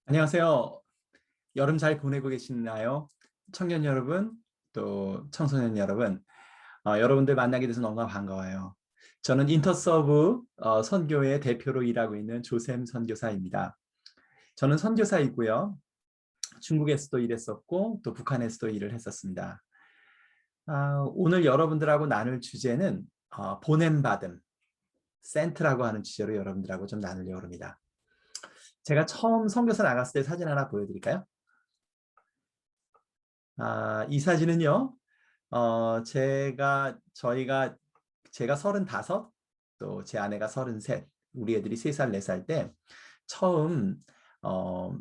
안녕하세요. 여름 잘 보내고 계시나요? 청년 여러분, 또 청소년 여러분, 여러분들 만나게 돼서 너무나 반가워요. 저는 인터서브 선교의 대표로 일하고 있는 조샘 선교사입니다. 저는 선교사이고요. 중국에서도 일했었고 또 북한에서도 일을 했었습니다. 오늘 여러분들하고 나눌 주제는 보냄받음, 센트라고 하는 주제로 여러분들하고 좀 나누려고 합니다. 제가 처음 선교사 나갔을 때 사진 하나 보여드릴까요? 이 사진은요. 제가 35, 또 제 아내가 33, 우리 애들이 3살, 4살 때 처음 어,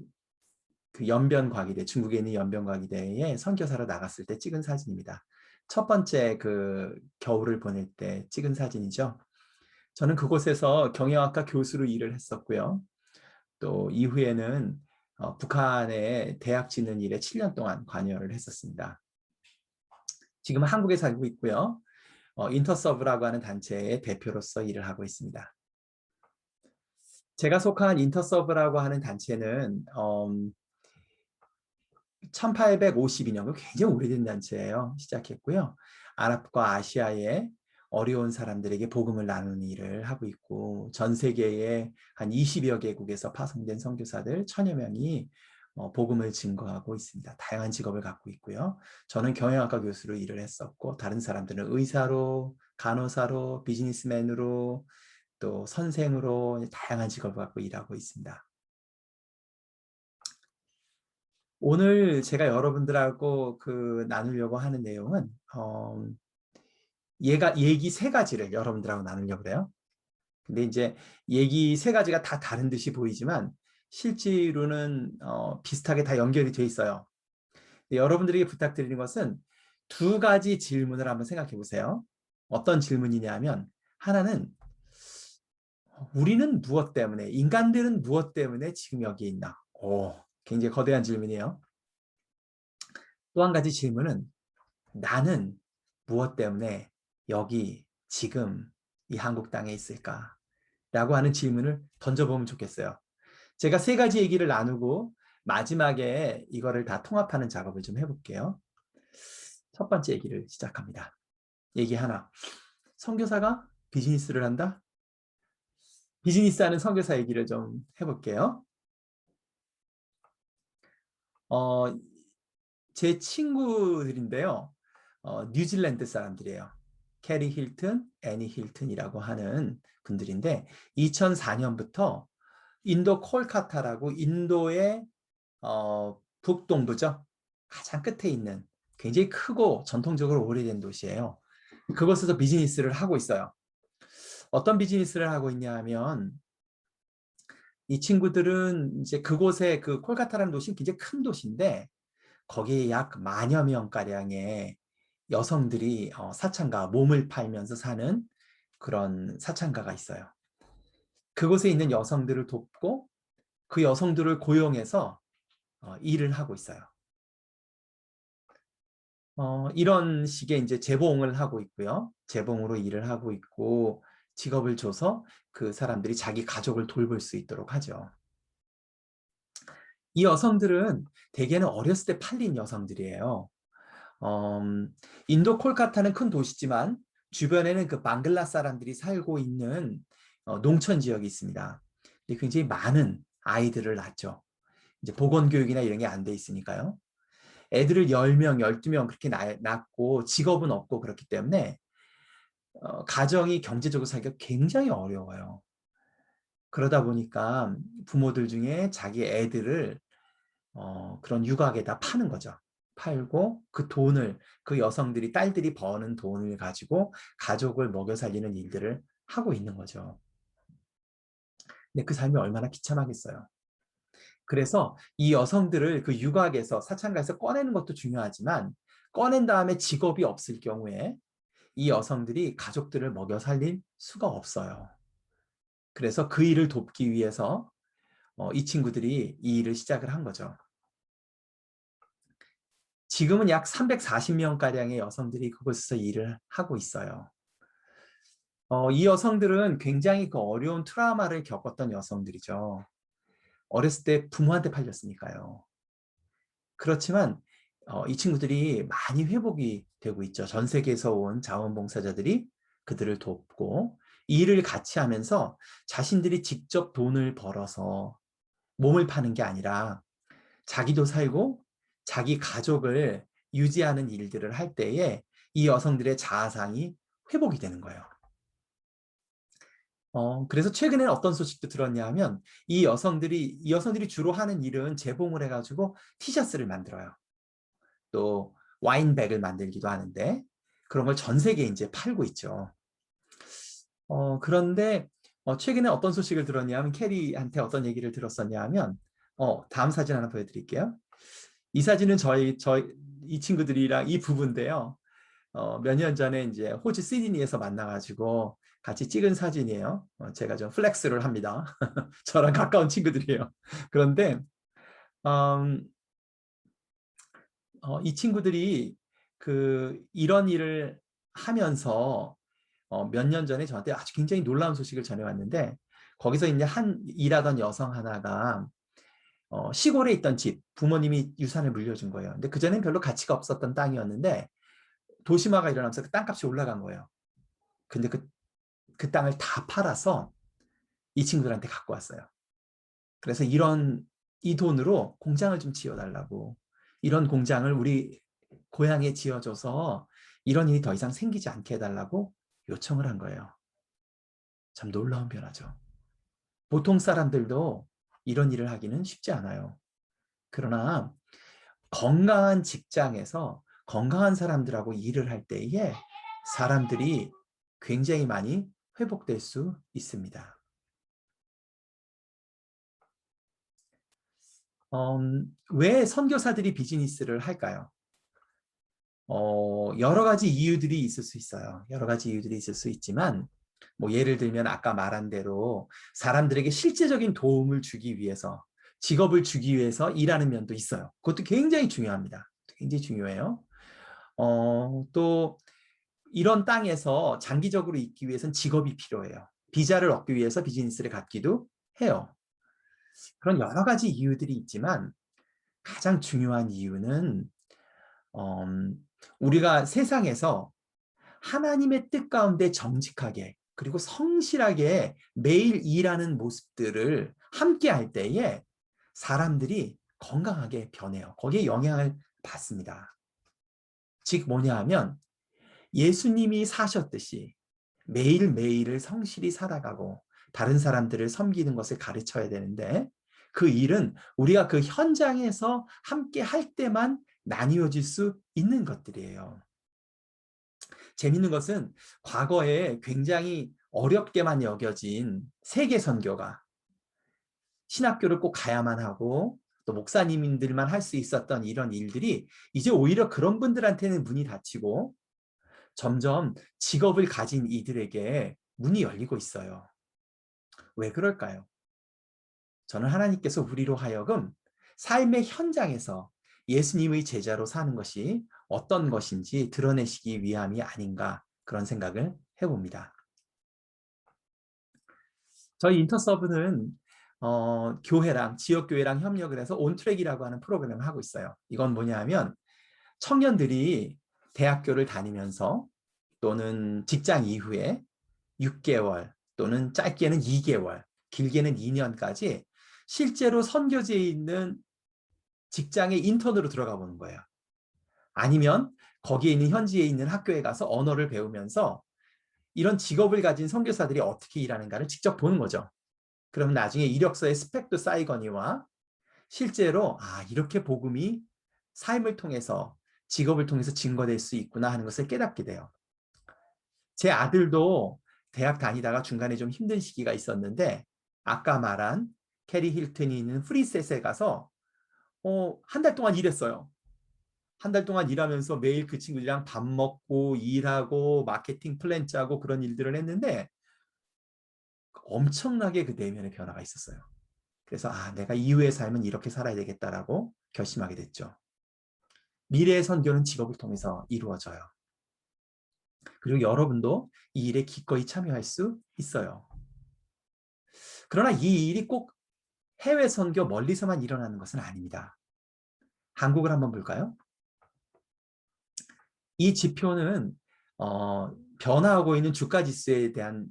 그 연변과기대, 중국에 있는 연변과기대에 선교사로 나갔을 때 찍은 사진입니다. 첫 번째 그 겨울을 보낼 때 찍은 사진이죠. 저는 그곳에서 경영학과 교수로 일을 했었고요. 또 이후에는 북한에 대학 짓는 일에 7년 동안 관여를 했었습니다. 지금은 한국에 살고 있고요. 인터서브라고 하는 단체의 대표로서 일을 하고 있습니다. 제가 속한 인터서브라고 하는 단체는 1852년, 굉장히 오래된 단체예요. 시작했고요. 아랍과 아시아의 어려운 사람들에게 복음을 나누는 일을 하고 있고, 전 세계에 한 20여 개국에서 파송된 선교사들 1000여 명이 복음을 증거하고 있습니다. 다양한 직업을 갖고 있고요. 저는 경영학과 교수로 일을 했었고, 다른 사람들은 의사로, 간호사로, 비즈니스맨으로, 또 선생으로 다양한 직업을 갖고 일하고 있습니다. 오늘 제가 여러분들하고 나누려고 하는 내용은 얘기 세 가지를 여러분들하고 나누려고 그래요. 근데 이제 얘기 세 가지가 다 다른 듯이 보이지만 실제로는 비슷하게 다 연결이 돼 있어요. 여러분들에게 부탁드리는 것은 두 가지 질문을 한번 생각해 보세요. 어떤 질문이냐면, 하나는 우리는 무엇 때문에, 인간들은 무엇 때문에 지금 여기 있나? 굉장히 거대한 질문이에요. 또 한 가지 질문은, 나는 무엇 때문에 여기 지금 이 한국 땅에 있을까? 라고 하는 질문을 던져보면 좋겠어요. 제가 세 가지 얘기를 나누고 마지막에 이거를 다 통합하는 작업을 좀 해볼게요. 첫 번째 얘기를 시작합니다. 얘기 하나. 선교사가 비즈니스를 한다? 비즈니스하는 선교사 얘기를 좀 해볼게요. 어, 제 친구들인데요. 뉴질랜드 사람들이에요. 캐리 힐튼, 애니 힐튼이라고 하는 분들인데 2004년부터 인도 콜카타라고 인도의 북동부죠. 가장 끝에 있는 굉장히 크고 전통적으로 오래된 도시예요. 그곳에서 비즈니스를 하고 있어요. 어떤 비즈니스를 하고 있냐 하면 이 친구들은 이제 그곳에 그 콜카타라는 도시는 굉장히 큰 도시인데 거기에 약 10,000여 명가량의 여성들이 사창가, 몸을 팔면서 사는 그런 사창가가 있어요. 그곳에 있는 여성들을 돕고 그 여성들을 고용해서 일을 하고 있어요. 이런 식의 이제 재봉을 하고 있고요. 재봉으로 일을 하고 있고 직업을 줘서 그 사람들이 자기 가족을 돌볼 수 있도록 하죠. 이 여성들은 대개는 어렸을 때 팔린 여성들이에요. 인도 콜카타는 큰 도시지만 주변에는 그 방글라 사람들이 살고 있는 농촌 지역이 있습니다. 근데 굉장히 많은 아이들을 낳죠. 이제 보건교육이나 이런 게 안 돼 있으니까요. 애들을 10명, 12명 그렇게 낳고 직업은 없고 그렇기 때문에 가정이 경제적으로 살기가 굉장히 어려워요. 그러다 보니까 부모들 중에 자기 애들을 그런 유학에다 파는 거죠. 팔고 그 돈을 그 여성들이 딸들이 버는 돈을 가지고 가족을 먹여 살리는 일들을 하고 있는 거죠. 근데 그 삶이 얼마나 비참하겠어요. 그래서 이 여성들을 그 유학에서 사창가에서 꺼내는 것도 중요하지만 꺼낸 다음에 직업이 없을 경우에 이 여성들이 가족들을 먹여 살릴 수가 없어요. 그래서 그 일을 돕기 위해서 이 친구들이 이 일을 시작을 한 거죠. 지금은 약 340명가량의 여성들이 그곳에서 일을 하고 있어요. 이 여성들은 굉장히 그 어려운 트라우마를 겪었던 여성들이죠. 어렸을 때 부모한테 팔렸으니까요. 그렇지만 이 친구들이 많이 회복이 되고 있죠. 전 세계에서 온 자원봉사자들이 그들을 돕고 이 일을 같이 하면서 자신들이 직접 돈을 벌어서 몸을 파는 게 아니라 자기도 살고 자기 가족을 유지하는 일들을 할 때에 이 여성들의 자아상이 회복이 되는 거예요. 그래서 최근에 어떤 소식도 들었냐 하면 이 여성들이 주로 하는 일은 재봉을 해가지고 티셔츠를 만들어요. 또 와인백을 만들기도 하는데 그런 걸 전 세계에 이제 팔고 있죠. 그런데 최근에 어떤 소식을 들었냐 하면 캐리한테 어떤 얘기를 들었었냐 하면 다음 사진 하나 보여드릴게요. 이 사진은 이 친구들이랑 이 부부인데요. 몇 년 전에 이제 호주 시드니에서 만나가지고 같이 찍은 사진이에요. 제가 좀 플렉스를 합니다. 저랑 가까운 친구들이에요. 그런데 이 친구들이 이런 일을 하면서 몇 년 전에 저한테 아주 굉장히 놀라운 소식을 전해왔는데 거기서 이제 일하던 여성 하나가 시골에 있던 집, 부모님이 유산을 물려준 거예요. 근데 그전엔 별로 가치가 없었던 땅이었는데 도시화가 일어나면서 그 땅값이 올라간 거예요. 근데 그 땅을 다 팔아서 이 친구들한테 갖고 왔어요. 그래서 이 돈으로 공장을 좀 지어달라고, 이런 공장을 우리 고향에 지어줘서 이런 일이 더 이상 생기지 않게 해달라고 요청을 한 거예요. 참 놀라운 변화죠. 보통 사람들도 이런 일을 하기는 쉽지 않아요. 그러나 건강한 직장에서 건강한 사람들하고 일을 할 때에 사람들이 굉장히 많이 회복될 수 있습니다. 왜 선교사들이 비즈니스를 할까요? 여러 가지 이유들이 있을 수 있어요. 여러 가지 이유들이 있을 수 있지만 뭐 예를 들면 아까 말한 대로 사람들에게 실제적인 도움을 주기 위해서, 직업을 주기 위해서 일하는 면도 있어요. 그것도 굉장히 중요합니다. 굉장히 중요해요. 또 이런 땅에서 장기적으로 있기 위해서는 직업이 필요해요. 비자를 얻기 위해서 비즈니스를 갖기도 해요. 그런 여러 가지 이유들이 있지만 가장 중요한 이유는 우리가 세상에서 하나님의 뜻 가운데 정직하게 그리고 성실하게 매일 일하는 모습들을 함께 할 때에 사람들이 건강하게 변해요. 거기에 영향을 받습니다. 즉 뭐냐 하면 예수님이 사셨듯이 매일매일을 성실히 살아가고 다른 사람들을 섬기는 것을 가르쳐야 되는데 그 일은 우리가 그 현장에서 함께 할 때만 나뉘어질 수 있는 것들이에요. 재밌는 것은 과거에 굉장히 어렵게만 여겨진 세계 선교가 신학교를 꼭 가야만 하고 또 목사님들만 할 수 있었던 이런 일들이 이제 오히려 그런 분들한테는 문이 닫히고 점점 직업을 가진 이들에게 문이 열리고 있어요. 왜 그럴까요? 저는 하나님께서 우리로 하여금 삶의 현장에서 예수님의 제자로 사는 것이 어떤 것인지 드러내시기 위함이 아닌가 그런 생각을 해봅니다. 저희 인터서브는 교회랑 지역교회랑 협력을 해서 온트랙이라고 하는 프로그램을 하고 있어요. 이건 뭐냐 하면 청년들이 대학교를 다니면서 또는 직장 이후에 6개월 또는 짧게는 2개월, 길게는 2년까지 실제로 선교지에 있는 직장에 인턴으로 들어가 보는 거예요. 아니면 거기에 있는 현지에 있는 학교에 가서 언어를 배우면서 이런 직업을 가진 선교사들이 어떻게 일하는가를 직접 보는 거죠. 그럼 나중에 이력서에 스펙도 쌓이거니와 실제로 이렇게 복음이 삶을 통해서 직업을 통해서 증거될 수 있구나 하는 것을 깨닫게 돼요. 제 아들도 대학 다니다가 중간에 좀 힘든 시기가 있었는데 아까 말한 캐리 힐튼이 있는 프리셋에 가서 한 달 동안 일했어요. 한 달 동안 일하면서 매일 그 친구들이랑 밥 먹고 일하고 마케팅 플랜 짜고 그런 일들을 했는데 엄청나게 그 내면의 변화가 있었어요. 그래서 내가 이후의 삶은 이렇게 살아야 되겠다라고 결심하게 됐죠. 미래의 선교는 직업을 통해서 이루어져요. 그리고 여러분도 이 일에 기꺼이 참여할 수 있어요. 그러나 이 일이 꼭 해외 선교 멀리서만 일어나는 것은 아닙니다. 한국을 한번 볼까요? 이 지표는 변화하고 있는 주가 지수에 대한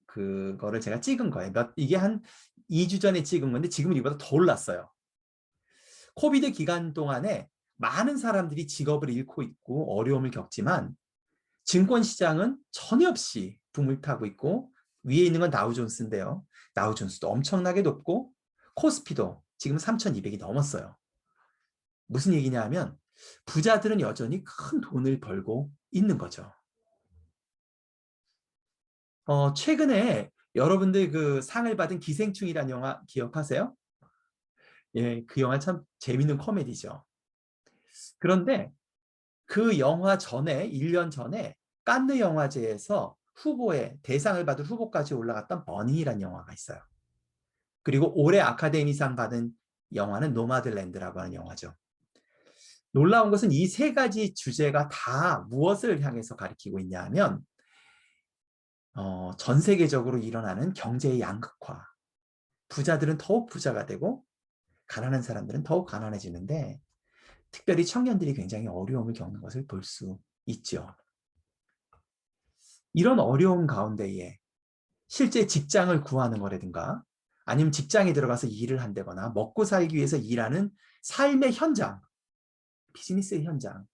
그거를 제가 찍은 거예요. 이게 한 2주 전에 찍은 건데 지금은 이보다 더 올랐어요. 코비드 기간 동안에 많은 사람들이 직업을 잃고 있고 어려움을 겪지만 증권 시장은 전혀 없이 붐을 타고 있고, 위에 있는 건 다우존스인데요. 다우존스도 엄청나게 높고 코스피도 지금 3,200이 넘었어요. 무슨 얘기냐 하면 부자들은 여전히 큰 돈을 벌고 있는 거죠. 최근에 여러분들 그 상을 받은 기생충이라는 영화 기억하세요? 예, 그 영화 참 재밌는 코미디죠. 그런데 그 영화 전에 1년 전에 칸느 영화제에서 후보에 대상을 받을 후보까지 올라갔던 버닝이라는 영화가 있어요. 그리고 올해 아카데미상 받은 영화는 노마드랜드라고 하는 영화죠. 놀라운 것은 이 세 가지 주제가 다 무엇을 향해서 가리키고 있냐 하면 전 세계적으로 일어나는 경제의 양극화. 부자들은 더욱 부자가 되고 가난한 사람들은 더욱 가난해지는데 특별히 청년들이 굉장히 어려움을 겪는 것을 볼 수 있죠. 이런 어려움 가운데에 실제 직장을 구하는 거라든가 아니면 직장에 들어가서 일을 한다거나 먹고 살기 위해서 일하는 삶의 현장, 비즈니스의 현장,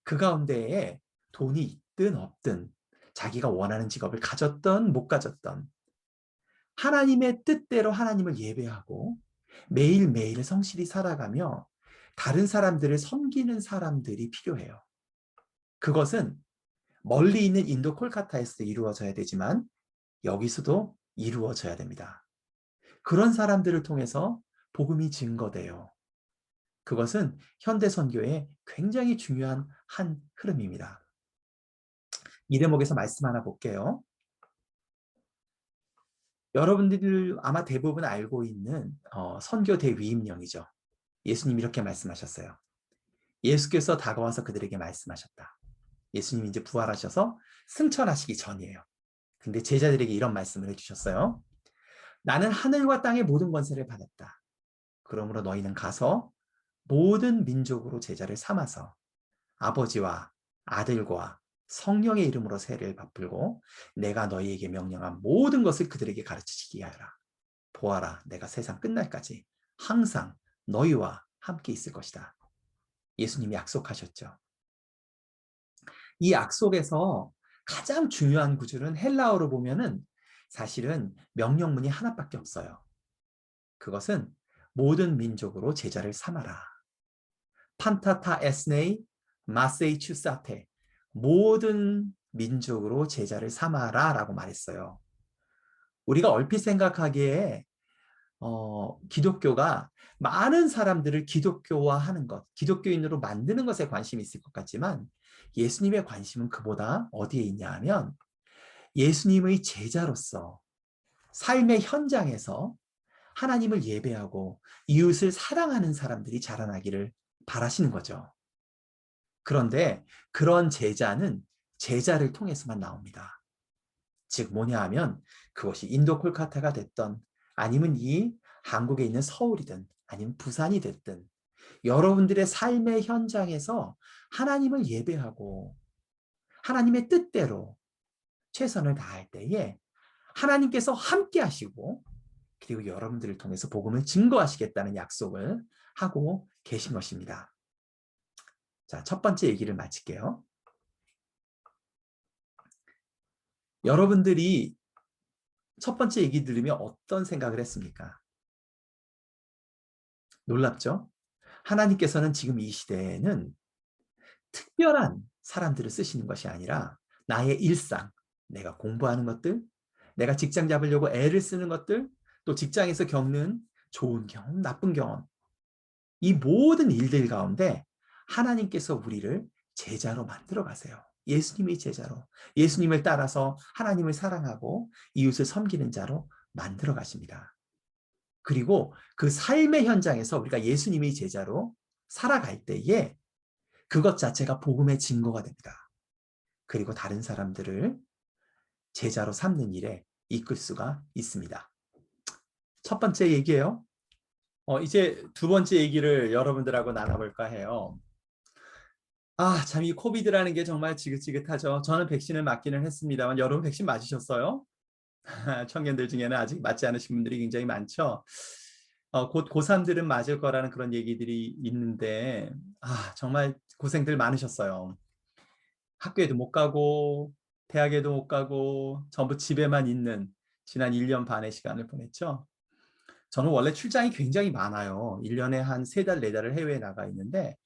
그 가운데에 돈이 있든 없든 자기가 원하는 직업을 가졌던 못 가졌던 하나님의 뜻대로 하나님을 예배하고 매일매일 성실히 살아가며 다른 사람들을 섬기는 사람들이 필요해요. 그것은 멀리 있는 인도 콜카타에서도 이루어져야 되지만 여기서도 이루어져야 됩니다. 그런 사람들을 통해서 복음이 증거돼요. 그것은 현대 선교의 굉장히 중요한 한 흐름입니다. 이 대목에서 말씀 하나 볼게요. 여러분들 아마 대부분 알고 있는 선교 대위임령이죠. 예수님이 이렇게 말씀하셨어요. 예수께서 다가와서 그들에게 말씀하셨다. 예수님이 이제 부활하셔서 승천하시기 전이에요. 근데 제자들에게 이런 말씀을 해주셨어요. 나는 하늘과 땅의 모든 권세를 받았다. 그러므로 너희는 가서 모든 민족으로 제자를 삼아서 아버지와 아들과 성령의 이름으로 세례를 베풀고 내가 너희에게 명령한 모든 것을 그들에게 가르치게 하여라. 보아라, 내가 세상 끝날까지 항상 너희와 함께 있을 것이다. 예수님이 약속하셨죠. 이 약속에서 가장 중요한 구절은 헬라어로 보면은 사실은 명령문이 하나밖에 없어요. 그것은 모든 민족으로 제자를 삼아라. 판타타 에스네이 마세이 추사테, 모든 민족으로 제자를 삼아라 라고 말했어요. 우리가 얼핏 생각하기에 기독교가 많은 사람들을 기독교화하는 것, 기독교인으로 만드는 것에 관심이 있을 것 같지만 예수님의 관심은 그보다 어디에 있냐 하면 예수님의 제자로서 삶의 현장에서 하나님을 예배하고 이웃을 사랑하는 사람들이 자라나기를 바라시는 거죠. 그런데 그런 제자는 제자를 통해서만 나옵니다. 즉 뭐냐 하면 그것이 인도 콜카타가 됐던 아니면 이 한국에 있는 서울이든 아니면 부산이 됐든 여러분들의 삶의 현장에서 하나님을 예배하고 하나님의 뜻대로 최선을 다할 때에 하나님께서 함께 하시고 그리고 여러분들을 통해서 복음을 증거하시겠다는 약속을 하고 계신 것입니다. 자, 첫 번째 얘기를 마칠게요. 여러분들이 첫 번째 얘기 들으면 어떤 생각을 했습니까? 놀랍죠? 하나님께서는 지금 이 시대에는 특별한 사람들을 쓰시는 것이 아니라 나의 일상, 내가 공부하는 것들, 내가 직장 잡으려고 애를 쓰는 것들, 또 직장에서 겪는 좋은 경험, 나쁜 경험, 이 모든 일들 가운데 하나님께서 우리를 제자로 만들어 가세요. 예수님의 제자로, 예수님을 따라서 하나님을 사랑하고 이웃을 섬기는 자로 만들어 가십니다. 그리고 그 삶의 현장에서 우리가 예수님의 제자로 살아갈 때에 그것 자체가 복음의 증거가 됩니다. 그리고 다른 사람들을 제자로 삼는 일에 이끌 수가 있습니다. 첫 번째 얘기예요. 이제 두 번째 얘기를 여러분들하고 나눠볼까 해요. 참 이 코비드라는 게 정말 지긋지긋하죠. 저는 백신을 맞기는 했습니다만 여러분 백신 맞으셨어요? 청년들 중에는 아직 맞지 않으신 분들이 굉장히 많죠. 곧 고3들은 맞을 거라는 그런 얘기들이 있는데 정말 고생들 많으셨어요. 학교에도 못 가고 대학에도 못 가고 전부 집에만 있는 지난 1년 반의 시간을 보냈죠. 저는 원래 출장이 굉장히 많아요. 1년에 한 3달, 4달을 해외에 나가 있는데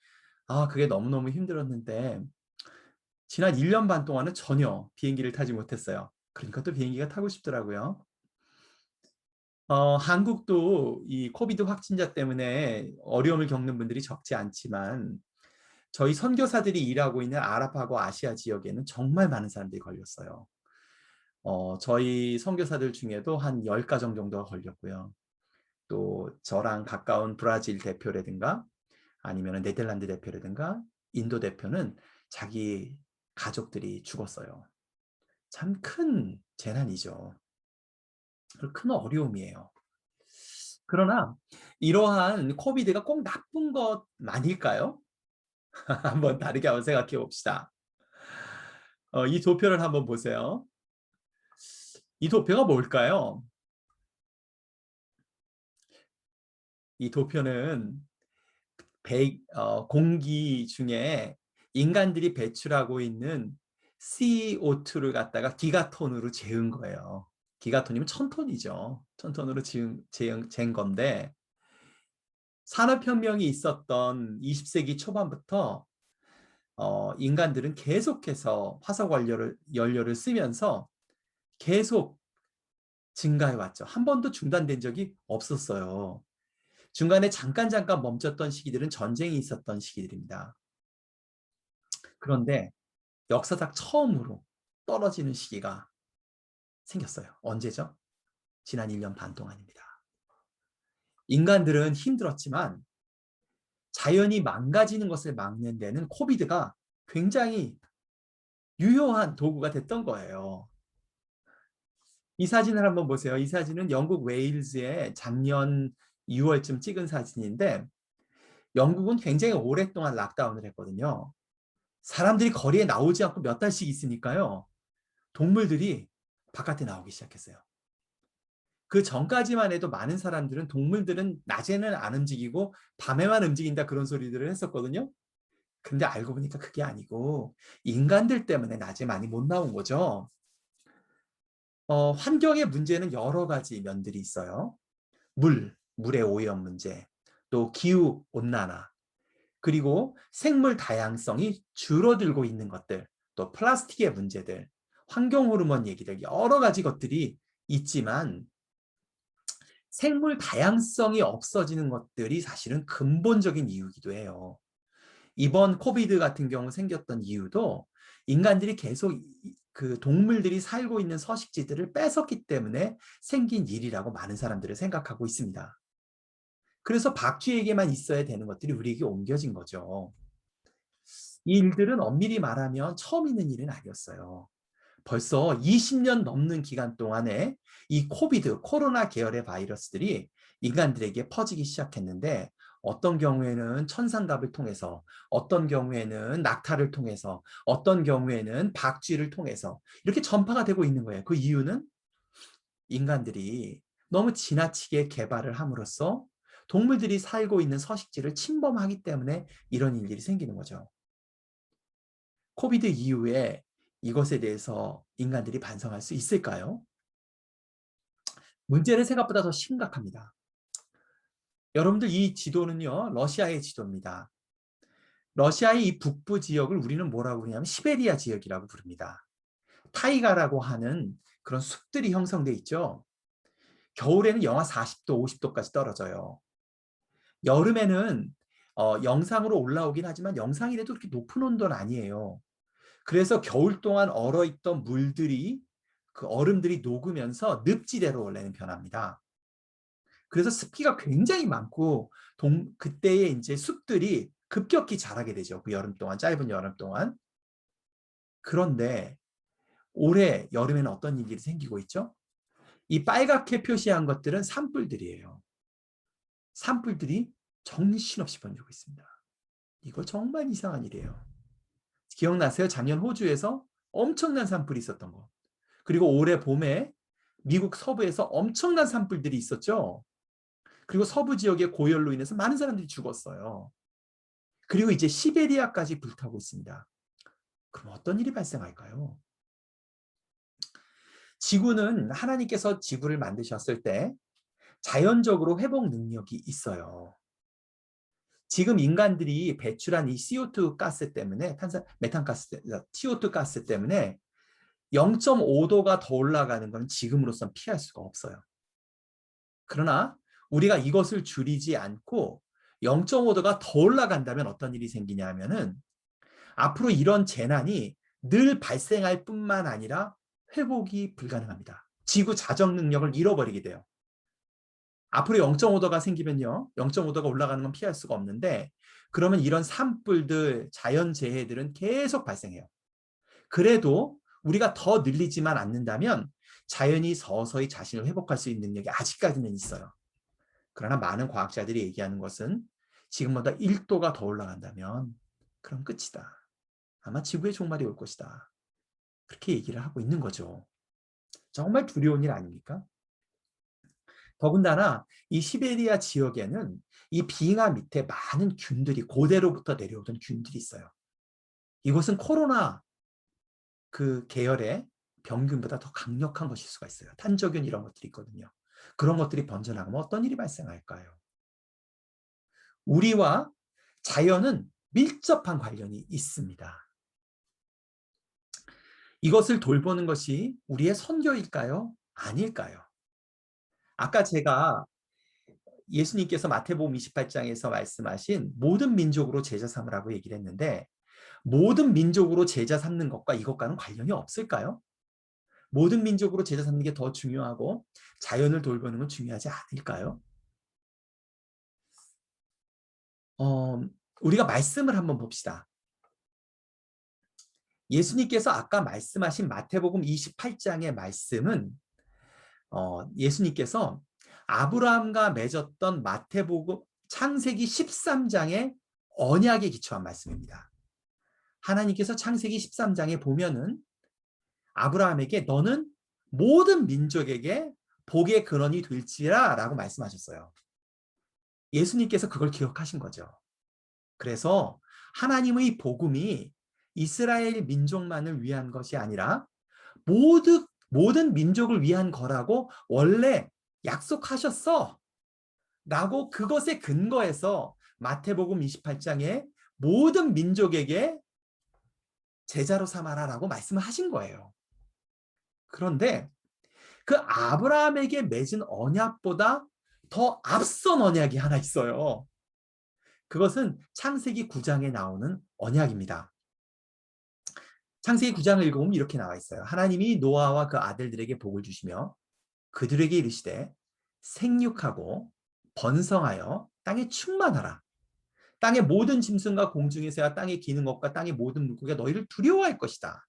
그게 너무너무 힘들었는데 지난 1년 반 동안은 전혀 비행기를 타지 못했어요. 그러니까 또 비행기가 타고 싶더라고요. 한국도 이 코비드 확진자 때문에 어려움을 겪는 분들이 적지 않지만 저희 선교사들이 일하고 있는 아랍하고 아시아 지역에는 정말 많은 사람들이 걸렸어요. 저희 선교사들 중에도 한 10가정 정도가 걸렸고요. 또 저랑 가까운 브라질 대표라든가 아니면 네덜란드 대표라든가 인도 대표는 자기 가족들이 죽었어요. 참 큰 재난이죠. 큰 어려움이에요. 그러나 이러한 코비드가 꼭 나쁜 것 아닐까요? 한번 다르게 한번 생각해 봅시다. 이 도표를 한번 보세요. 이 도표가 뭘까요? 이 도표는 공기 중에 인간들이 배출하고 있는 CO2를 갖다가 기가톤으로 재은 거예요. 기가톤이면 1000톤이죠. 1000톤으로 잰 건데 산업혁명이 있었던 20세기 초반부터 인간들은 계속해서 연료를 쓰면서 계속 증가해 왔죠. 한 번도 중단된 적이 없었어요. 중간에 잠깐 멈췄던 시기들은 전쟁이 있었던 시기들입니다. 그런데 역사상 처음으로 떨어지는 시기가 생겼어요. 언제죠? 지난 1년 반 동안입니다. 인간들은 힘들었지만 자연이 망가지는 것을 막는 데는 코비드가 굉장히 유효한 도구가 됐던 거예요. 이 사진을 한번 보세요. 이 사진은 영국 웨일즈의 작년 2월쯤 찍은 사진인데 영국은 굉장히 오랫동안 락다운을 했거든요. 사람들이 거리에 나오지 않고 몇 달씩 있으니까요. 동물들이 바깥에 나오기 시작했어요. 그 전까지만 해도 많은 사람들은 동물들은 낮에는 안 움직이고 밤에만 움직인다 그런 소리들을 했었거든요. 근데 알고 보니까 그게 아니고 인간들 때문에 낮에 많이 못 나온 거죠. 환경의 문제는 여러 가지 면들이 있어요. 물의 오염 문제, 또 기후 온난화, 그리고 생물 다양성이 줄어들고 있는 것들, 또 플라스틱의 문제들, 환경 호르몬 얘기들 여러 가지 것들이 있지만 생물 다양성이 없어지는 것들이 사실은 근본적인 이유이기도 해요. 이번 코비드 같은 경우 생겼던 이유도 인간들이 계속 그 동물들이 살고 있는 서식지들을 뺏었기 때문에 생긴 일이라고 많은 사람들은 생각하고 있습니다. 그래서 박쥐에게만 있어야 되는 것들이 우리에게 옮겨진 거죠. 이 일들은 엄밀히 말하면 처음 있는 일은 아니었어요. 벌써 20년 넘는 기간 동안에 이 코로나 계열의 바이러스들이 인간들에게 퍼지기 시작했는데 어떤 경우에는 천상갑을 통해서, 어떤 경우에는 낙타를 통해서, 어떤 경우에는 박쥐를 통해서 이렇게 전파가 되고 있는 거예요. 그 이유는 인간들이 너무 지나치게 개발을 함으로써 동물들이 살고 있는 서식지를 침범하기 때문에 이런 일들이 생기는 거죠. 코비드 이후에 이것에 대해서 인간들이 반성할 수 있을까요? 문제는 생각보다 더 심각합니다. 여러분들 이 지도는요, 러시아의 지도입니다. 러시아의 이 북부 지역을 우리는 뭐라고 그러냐면 시베리아 지역이라고 부릅니다. 타이가라고 하는 그런 숲들이 형성돼 있죠. 겨울에는 영하 40도, 50도까지 떨어져요. 여름에는 영상으로 올라오긴 하지만 영상이라도 그렇게 높은 온도는 아니에요. 그래서 겨울 동안 얼어있던 물들이 그 얼음들이 녹으면서 늪지대로 원래는 변합니다. 그래서 습기가 굉장히 많고 그때의 이제 숲들이 급격히 자라게 되죠. 그 여름 동안, 짧은 여름 동안. 그런데 올해 여름에는 어떤 일들이 생기고 있죠? 이 빨갛게 표시한 것들은 산불들이에요. 산불들이 정신없이 번지고 있습니다. 이거 정말 이상한 일이에요. 기억나세요? 작년 호주에서 엄청난 산불이 있었던 거. 그리고 올해 봄에 미국 서부에서 엄청난 산불들이 있었죠. 그리고 서부 지역의 고열로 인해서 많은 사람들이 죽었어요. 그리고 이제 시베리아까지 불타고 있습니다. 그럼 어떤 일이 발생할까요? 지구는 하나님께서 지구를 만드셨을 때 자연적으로 회복 능력이 있어요. 지금 인간들이 배출한 이 CO2 가스 때문에 메탄가스, CO2 가스 때문에 0.5도가 더 올라가는 건 지금으로선 피할 수가 없어요. 그러나 우리가 이것을 줄이지 않고 0.5도가 더 올라간다면 어떤 일이 생기냐 하면은 앞으로 이런 재난이 늘 발생할 뿐만 아니라 회복이 불가능합니다. 지구 자정 능력을 잃어버리게 돼요. 앞으로 0.5도가 생기면요. 0.5도가 올라가는 건 피할 수가 없는데 그러면 이런 산불들, 자연재해들은 계속 발생해요. 그래도 우리가 더 늘리지만 않는다면 자연이 서서히 자신을 회복할 수 있는 능력이 아직까지는 있어요. 그러나 많은 과학자들이 얘기하는 것은 지금보다 1도가 더 올라간다면 그럼 끝이다. 아마 지구의 종말이 올 것이다. 그렇게 얘기를 하고 있는 거죠. 정말 두려운 일 아닙니까? 더군다나 이 시베리아 지역에는 이 빙하 밑에 많은 균들이 고대로부터 내려오던 균들이 있어요. 이것은 코로나 그 계열의 병균보다 더 강력한 것일 수가 있어요. 탄저균 이런 것들이 있거든요. 그런 것들이 번져나가면 어떤 일이 발생할까요? 우리와 자연은 밀접한 관련이 있습니다. 이것을 돌보는 것이 우리의 선교일까요? 아닐까요? 아까 제가 예수님께서 마태복음 28장에서 말씀하신 모든 민족으로 제자 삼으라고 얘기를 했는데 모든 민족으로 제자 삼는 것과 이것과는 관련이 없을까요? 모든 민족으로 제자 삼는 게 더 중요하고 자연을 돌보는 건 중요하지 않을까요? 우리가 말씀을 한번 봅시다. 예수님께서 아까 말씀하신 마태복음 28장의 말씀은 예수님께서 아브라함과 맺었던 마태복음 창세기 13장의 언약에 기초한 말씀입니다. 하나님께서 창세기 13장에 보면은 아브라함에게 너는 모든 민족에게 복의 근원이 될지라 라고 말씀하셨어요. 예수님께서 그걸 기억하신 거죠. 그래서 하나님의 복음이 이스라엘 민족만을 위한 것이 아니라 모든 민족을 위한 거라고 원래 약속하셨어. 라고 그것에 근거해서 마태복음 28장에 모든 민족에게 제자로 삼아라 라고 말씀을 하신 거예요. 그런데 그 아브라함에게 맺은 언약보다 더 앞선 언약이 하나 있어요. 그것은 창세기 9장에 나오는 언약입니다. 창세기 9장을 읽어보면 이렇게 나와 있어요. 하나님이 노아와 그 아들들에게 복을 주시며 그들에게 이르시되 생육하고 번성하여 땅에 충만하라. 땅의 모든 짐승과 공중의 새와 땅에 기는 것과 땅의 모든 물고기가 너희를 두려워할 것이다.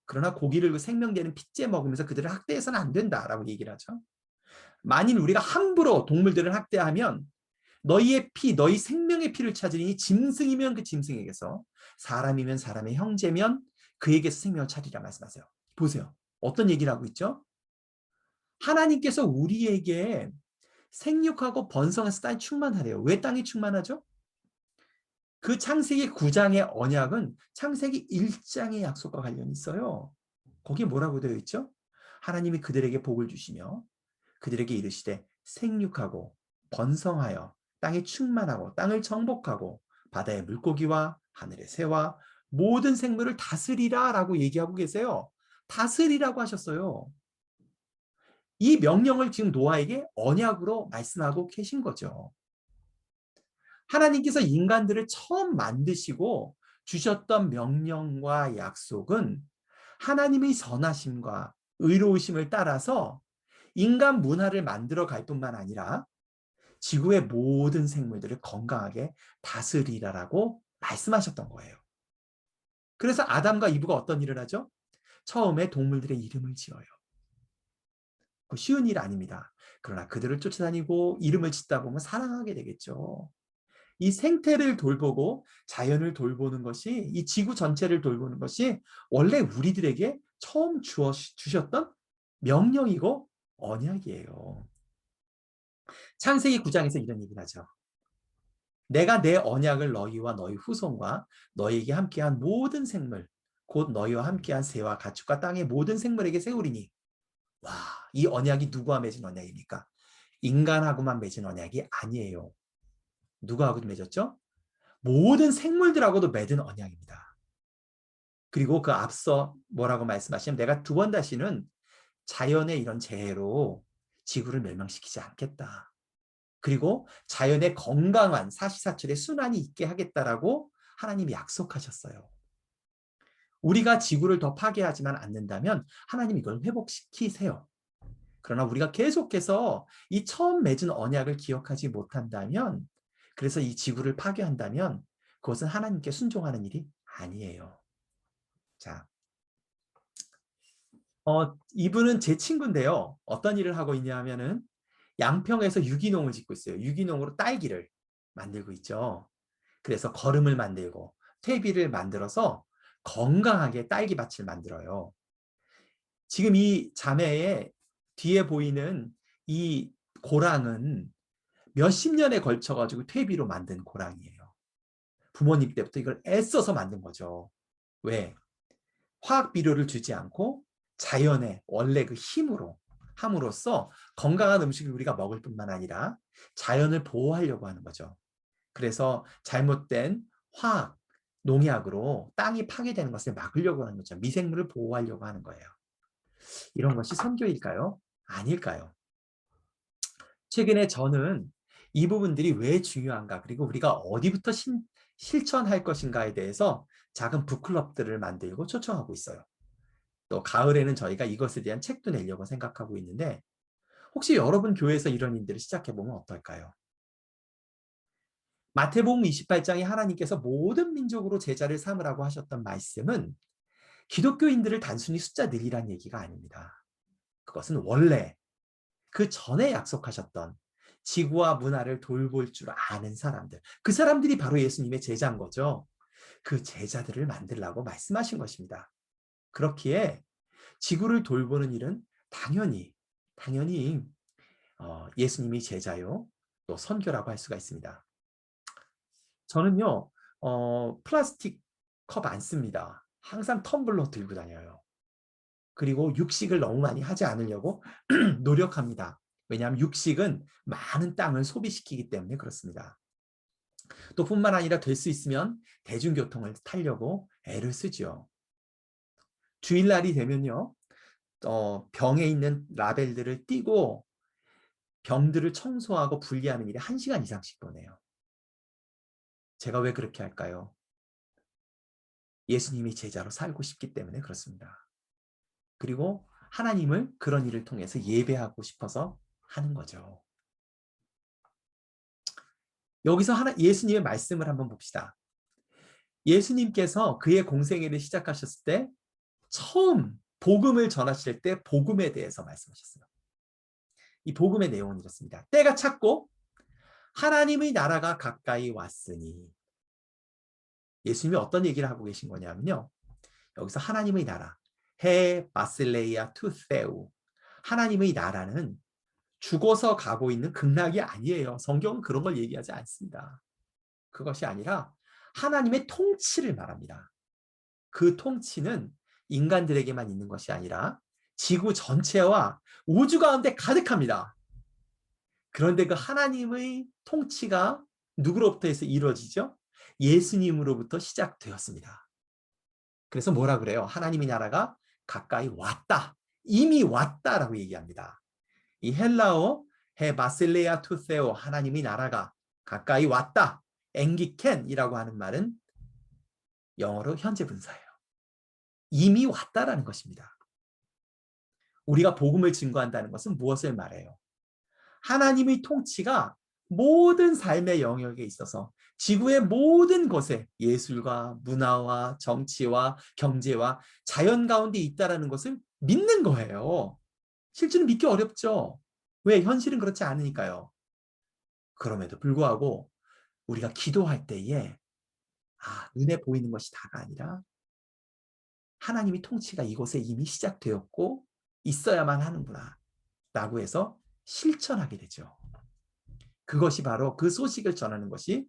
그러나 고기를 생명되는 핏째 먹으면서 그들을 학대해서는 안 된다라고 얘기를 하죠. 만일 우리가 함부로 동물들을 학대하면 너희의 피, 너희 생명의 피를 찾으니 짐승이면 그 짐승에게서 사람이면 사람의 형제면 그에게서 생명을 찾으리라 말씀하세요. 보세요. 어떤 얘기를 하고 있죠? 하나님께서 우리에게 생육하고 번성해서 땅이 충만하래요. 왜 땅이 충만하죠? 그 창세기 9장의 언약은 창세기 1장의 약속과 관련이 있어요. 거기에 뭐라고 되어 있죠? 하나님이 그들에게 복을 주시며 그들에게 이르시되 생육하고 번성하여 땅에 충만하고 땅을 정복하고 바다의 물고기와 하늘의 새와 모든 생물을 다스리라 라고 얘기하고 계세요. 다스리라고 하셨어요. 이 명령을 지금 노아에게 언약으로 말씀하고 계신 거죠. 하나님께서 인간들을 처음 만드시고 주셨던 명령과 약속은 하나님의 선하심과 의로우심을 따라서 인간 문화를 만들어 갈 뿐만 아니라 지구의 모든 생물들을 건강하게 다스리라라고 말씀하셨던 거예요. 그래서 아담과 이브가 어떤 일을 하죠? 처음에 동물들의 이름을 지어요. 그 쉬운 일 아닙니다. 그러나 그들을 쫓아다니고 이름을 짓다 보면 사랑하게 되겠죠. 이 생태를 돌보고 자연을 돌보는 것이, 이 지구 전체를 돌보는 것이 원래 우리들에게 처음 주셨던 명령이고 언약이에요. 창세기 9장에서 이런 얘기를 하죠. 내가 내 언약을 너희와 너희 후손과 너희에게 함께한 모든 생물, 곧 너희와 함께한 새와 가축과 땅의 모든 생물에게 세우리니. 와, 이 언약이 누구와 맺은 언약입니까? 인간하고만 맺은 언약이 아니에요. 누구하고 맺었죠? 모든 생물들하고도 맺은 언약입니다. 그리고 그 앞서 뭐라고 말씀하시면 내가 두 번 다시는 자연의 이런 재해로 지구를 멸망시키지 않겠다. 그리고 자연의 건강한 사시사철의 순환이 있게 하겠다라고 하나님이 약속하셨어요. 우리가 지구를 더 파괴하지만 않는다면 하나님 이걸 회복시키세요. 그러나 우리가 계속해서 이 처음 맺은 언약을 기억하지 못한다면, 그래서 이 지구를 파괴한다면 그것은 하나님께 순종하는 일이 아니에요. 자, 이분은 제 친구인데요. 어떤 일을 하고 있냐 하면은 양평에서 유기농을 짓고 있어요. 유기농으로 딸기를 만들고 있죠. 그래서 거름을 만들고 퇴비를 만들어서 건강하게 딸기밭을 만들어요. 지금 이 자매의 뒤에 보이는 이 고랑은 몇십 년에 걸쳐가지고 퇴비로 만든 고랑이에요. 부모님 때부터 이걸 애써서 만든 거죠. 왜? 화학 비료를 주지 않고 자연의 원래 그 힘으로 함으로써 건강한 음식을 우리가 먹을 뿐만 아니라 자연을 보호하려고 하는 거죠. 그래서 잘못된 화학, 농약으로 땅이 파괴되는 것을 막으려고 하는 거죠. 미생물을 보호하려고 하는 거예요. 이런 것이 선교일까요? 아닐까요? 최근에 저는 이 부분들이 왜 중요한가, 그리고 우리가 어디부터 실천할 것인가에 대해서 작은 북클럽들을 만들고 초청하고 있어요. 또 가을에는 저희가 이것에 대한 책도 내려고 생각하고 있는데, 혹시 여러분 교회에서 이런 일들을 시작해보면 어떨까요? 마태복음 28장에 하나님께서 모든 민족으로 제자를 삼으라고 하셨던 말씀은 기독교인들을 단순히 숫자 늘리란 얘기가 아닙니다. 그것은 원래 그 전에 약속하셨던 지구와 문화를 돌볼 줄 아는 사람들, 그 사람들이 바로 예수님의 제자인 거죠. 그 제자들을 만들라고 말씀하신 것입니다. 그렇기에 지구를 돌보는 일은 당연히 예수님이 제자요, 또 선교라고 할 수가 있습니다. 저는요, 플라스틱 컵 안 씁니다. 항상 텀블러 들고 다녀요. 그리고 육식을 너무 많이 하지 않으려고 노력합니다. 왜냐하면 육식은 많은 땅을 소비시키기 때문에 그렇습니다. 또 뿐만 아니라 될 수 있으면 대중교통을 타려고 애를 쓰죠. 주일날이 되면요, 병에 있는 라벨들을 띄고 병들을 청소하고 분리하는 일에 1시간 이상씩 보내요. 제가 왜 그렇게 할까요? 예수님이 제자로 살고 싶기 때문에 그렇습니다. 그리고 하나님을 그런 일을 통해서 예배하고 싶어서 하는 거죠. 여기서 예수님의 말씀을 한번 봅시다. 예수님께서 그의 공생애를 시작하셨을 때 처음 복음을 전하실 때 복음에 대해서 말씀하셨어요. 이 복음의 내용은 이렇습니다. 때가 찼고 하나님의 나라가 가까이 왔으니. 예수님이 어떤 얘기를 하고 계신 거냐면요, 여기서 하나님의 나라, 해 바실레이아 투세우, 하나님의 나라는 죽어서 가고 있는 극락이 아니에요. 성경은 그런 걸 얘기하지 않습니다. 그것이 아니라 하나님의 통치를 말합니다. 그 통치는 인간들에게만 있는 것이 아니라 지구 전체와 우주 가운데 가득합니다. 그런데 그 하나님의 통치가 누구로부터 해서 이루어지죠? 예수님으로부터 시작되었습니다. 그래서 뭐라 그래요? 하나님의 나라가 가까이 왔다. 이미 왔다라고 얘기합니다. 이 헬라어 해 바실레아 투세오, 하나님의 나라가 가까이 왔다. 엥기켄이라고 하는 말은 영어로 현재 분사예요. 이미 왔다라는 것입니다. 우리가 복음을 증거한다는 것은 무엇을 말해요? 하나님의 통치가 모든 삶의 영역에 있어서 지구의 모든 것에 예술과 문화와 정치와 경제와 자연 가운데 있다라는 것을 믿는 거예요. 실제는 믿기 어렵죠. 왜? 현실은 그렇지 않으니까요. 그럼에도 불구하고 우리가 기도할 때에 눈에 보이는 것이 다가 아니라 하나님의 통치가 이곳에 이미 시작되었고 있어야만 하는구나 라고 해서 실천하게 되죠. 그것이 바로 그 소식을 전하는 것이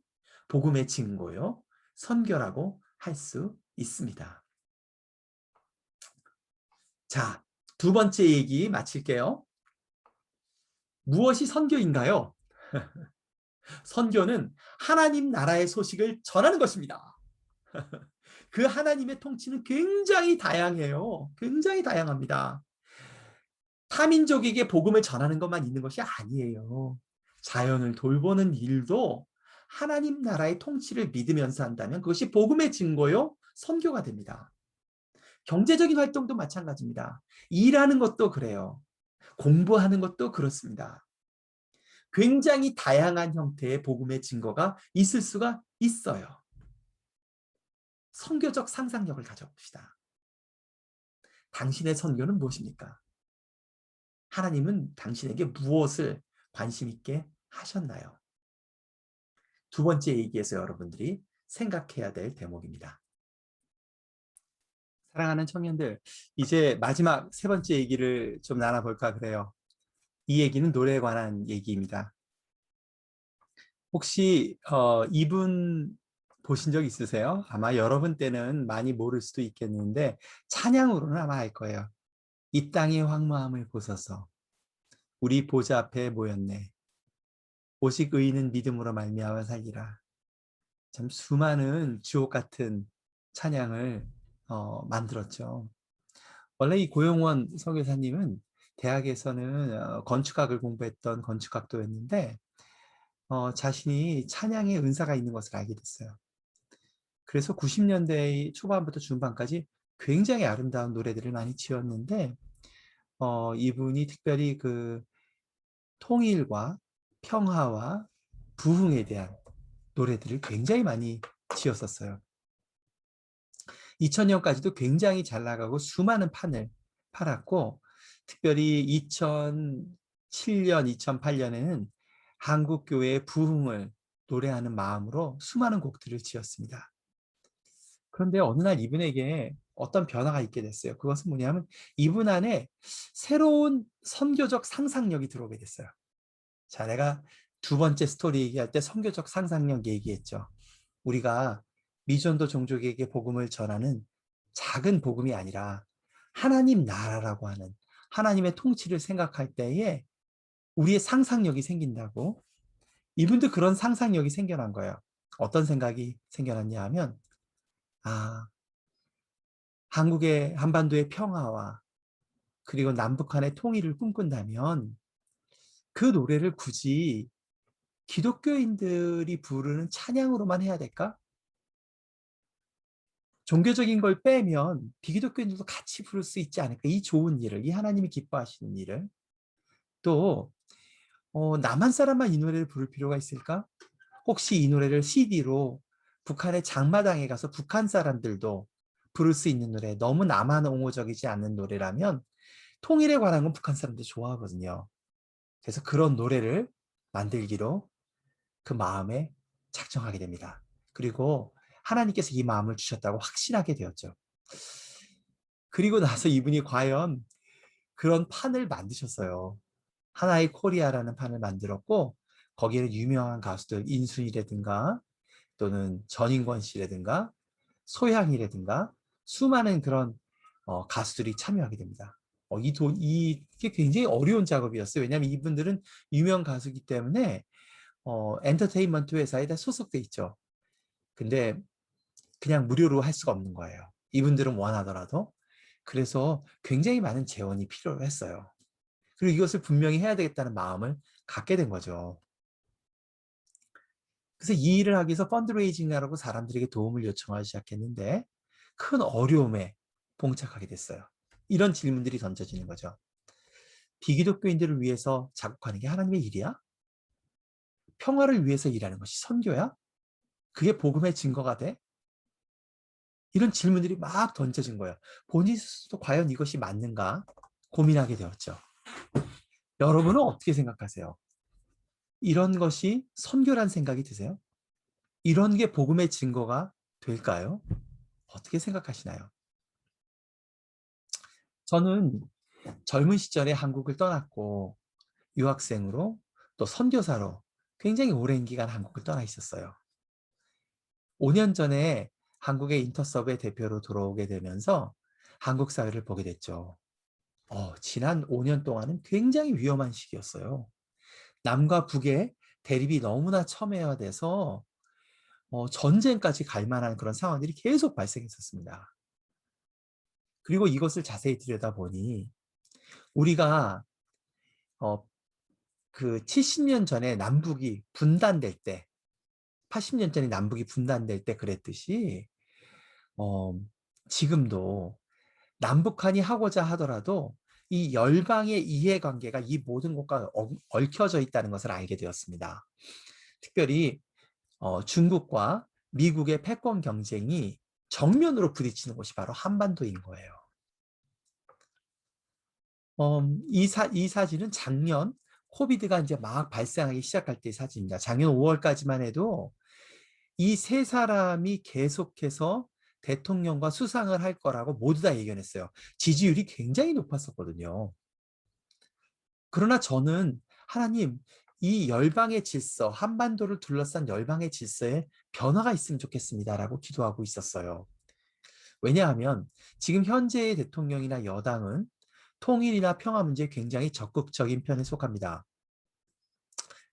복음의 증거요, 선교라고 할 수 있습니다. 자, 두 번째 얘기 마칠게요. 무엇이 선교인가요? 선교는 하나님 나라의 소식을 전하는 것입니다. 그 하나님의 통치는 굉장히 다양해요. 굉장히 다양합니다. 타민족에게 복음을 전하는 것만 있는 것이 아니에요. 자연을 돌보는 일도 하나님 나라의 통치를 믿으면서 한다면 그것이 복음의 증거요, 선교가 됩니다. 경제적인 활동도 마찬가지입니다. 일하는 것도 그래요. 공부하는 것도 그렇습니다. 굉장히 다양한 형태의 복음의 증거가 있을 수가 있어요. 선교적 상상력을 가져봅시다. 당신의 선교는 무엇입니까? 하나님은 당신에게 무엇을 관심 있게 하셨나요? 두 번째 얘기에서 여러분들이 생각해야 될 대목입니다. 사랑하는 청년들, 이제 마지막 세 번째 얘기를 좀 나눠볼까 그래요. 이 얘기는 노래에 관한 얘기입니다. 혹시 이분 보신 적 있으세요? 아마 여러분 때는 많이 모를 수도 있겠는데 찬양으로는 아마 알 거예요. 이 땅의 황무함을 보소서 우리 보좌 앞에 모였네. 오직 의인은 믿음으로 말미암아 살리라. 참 수많은 주옥 같은 찬양을 만들었죠. 원래 이 고용원 선교사님은 대학에서는 건축학을 공부했던 건축학도였는데 자신이 찬양의 은사가 있는 것을 알게 됐어요. 그래서 90년대 초반부터 중반까지 굉장히 아름다운 노래들을 많이 지었는데 이분이 특별히 그 통일과 평화와 부흥에 대한 노래들을 굉장히 많이 지었었어요. 2000년까지도 굉장히 잘 나가고 수많은 판을 팔았고 특별히 2007년, 2008년에는 한국교회의 부흥을 노래하는 마음으로 수많은 곡들을 지었습니다. 그런데 어느 날 이분에게 어떤 변화가 있게 됐어요. 그것은 뭐냐면 이분 안에 새로운 선교적 상상력이 들어오게 됐어요. 자, 내가 두 번째 스토리 얘기할 때 선교적 상상력 얘기했죠. 우리가 미전도 종족에게 복음을 전하는 작은 복음이 아니라 하나님 나라라고 하는 하나님의 통치를 생각할 때에 우리의 상상력이 생긴다고. 이분도 그런 상상력이 생겨난 거예요. 어떤 생각이 생겨났냐 하면 한국의 한반도의 평화와 그리고 남북한의 통일을 꿈꾼다면 그 노래를 굳이 기독교인들이 부르는 찬양으로만 해야 될까? 종교적인 걸 빼면 비기독교인들도 같이 부를 수 있지 않을까? 이 좋은 일을, 이 하나님이 기뻐하시는 일을. 또 남한 사람만 이 노래를 부를 필요가 있을까? 혹시 이 노래를 CD로 북한의 장마당에 가서 북한 사람들도 부를 수 있는 노래, 너무 남한 옹호적이지 않는 노래라면 통일에 관한 건 북한 사람들 좋아하거든요. 그래서 그런 노래를 만들기로 그 마음에 작정하게 됩니다. 그리고 하나님께서 이 마음을 주셨다고 확신하게 되었죠. 그리고 나서 이분이 과연 그런 판을 만드셨어요. 하나의 코리아라는 판을 만들었고 거기에는 유명한 가수들 인순이라든가 또는 전인권 씨라든가 소향이라든가 수많은 그런 가수들이 참여하게 됩니다. 이게 굉장히 어려운 작업이었어요. 왜냐하면 이분들은 유명 가수이기 때문에 엔터테인먼트 회사에 다 소속돼 있죠. 근데 그냥 무료로 할 수가 없는 거예요. 이분들은 원하더라도. 그래서 굉장히 많은 재원이 필요했어요. 그리고 이것을 분명히 해야 되겠다는 마음을 갖게 된 거죠. 그래서 이 일을 하기 위해서 펀드레이징하라고 사람들에게 도움을 요청하기 시작했는데 큰 어려움에 봉착하게 됐어요. 이런 질문들이 던져지는 거죠. 비기독교인들을 위해서 작곡하는 게 하나님의 일이야? 평화를 위해서 일하는 것이 선교야? 그게 복음의 증거가 돼? 이런 질문들이 막 던져진 거예요. 본인 스스로도 과연 이것이 맞는가 고민하게 되었죠. 여러분은 어떻게 생각하세요? 이런 것이 선교란 생각이 드세요? 이런 게 복음의 증거가 될까요? 어떻게 생각하시나요? 저는 젊은 시절에 한국을 떠났고 유학생으로 또 선교사로 굉장히 오랜 기간 한국을 떠나 있었어요. 5년 전에 한국의 인터서브의 대표로 들어오게 되면서 한국 사회를 보게 됐죠. 지난 5년 동안은 굉장히 위험한 시기였어요. 남과 북의 대립이 너무나 첨예화돼서 전쟁까지 갈 만한 그런 상황들이 계속 발생했었습니다. 그리고 이것을 자세히 들여다보니 우리가 어, 그 70년 전에 남북이 분단될 때, 80년 전에 남북이 분단될 때 그랬듯이 어, 지금도 남북한이 하고자 하더라도 이 열방의 이해관계가 이 모든 것과 얽혀져 있다는 것을 알게 되었습니다. 특별히 중국과 미국의 패권 경쟁이 정면으로 부딪히는 곳이 바로 한반도인 거예요. 이 사진은 작년 코비드가 이제 막 발생하기 시작할 때 사진입니다. 작년 5월까지만 해도 이 세 사람이 계속해서 대통령과 수상을 할 거라고 모두 다 예견했어요. 지지율이 굉장히 높았었거든요. 그러나 저는 하나님, 이 열방의 질서, 한반도를 둘러싼 열방의 질서에 변화가 있으면 좋겠습니다라고 기도하고 있었어요. 왜냐하면 지금 현재의 대통령이나 여당은 통일이나 평화 문제에 굉장히 적극적인 편에 속합니다.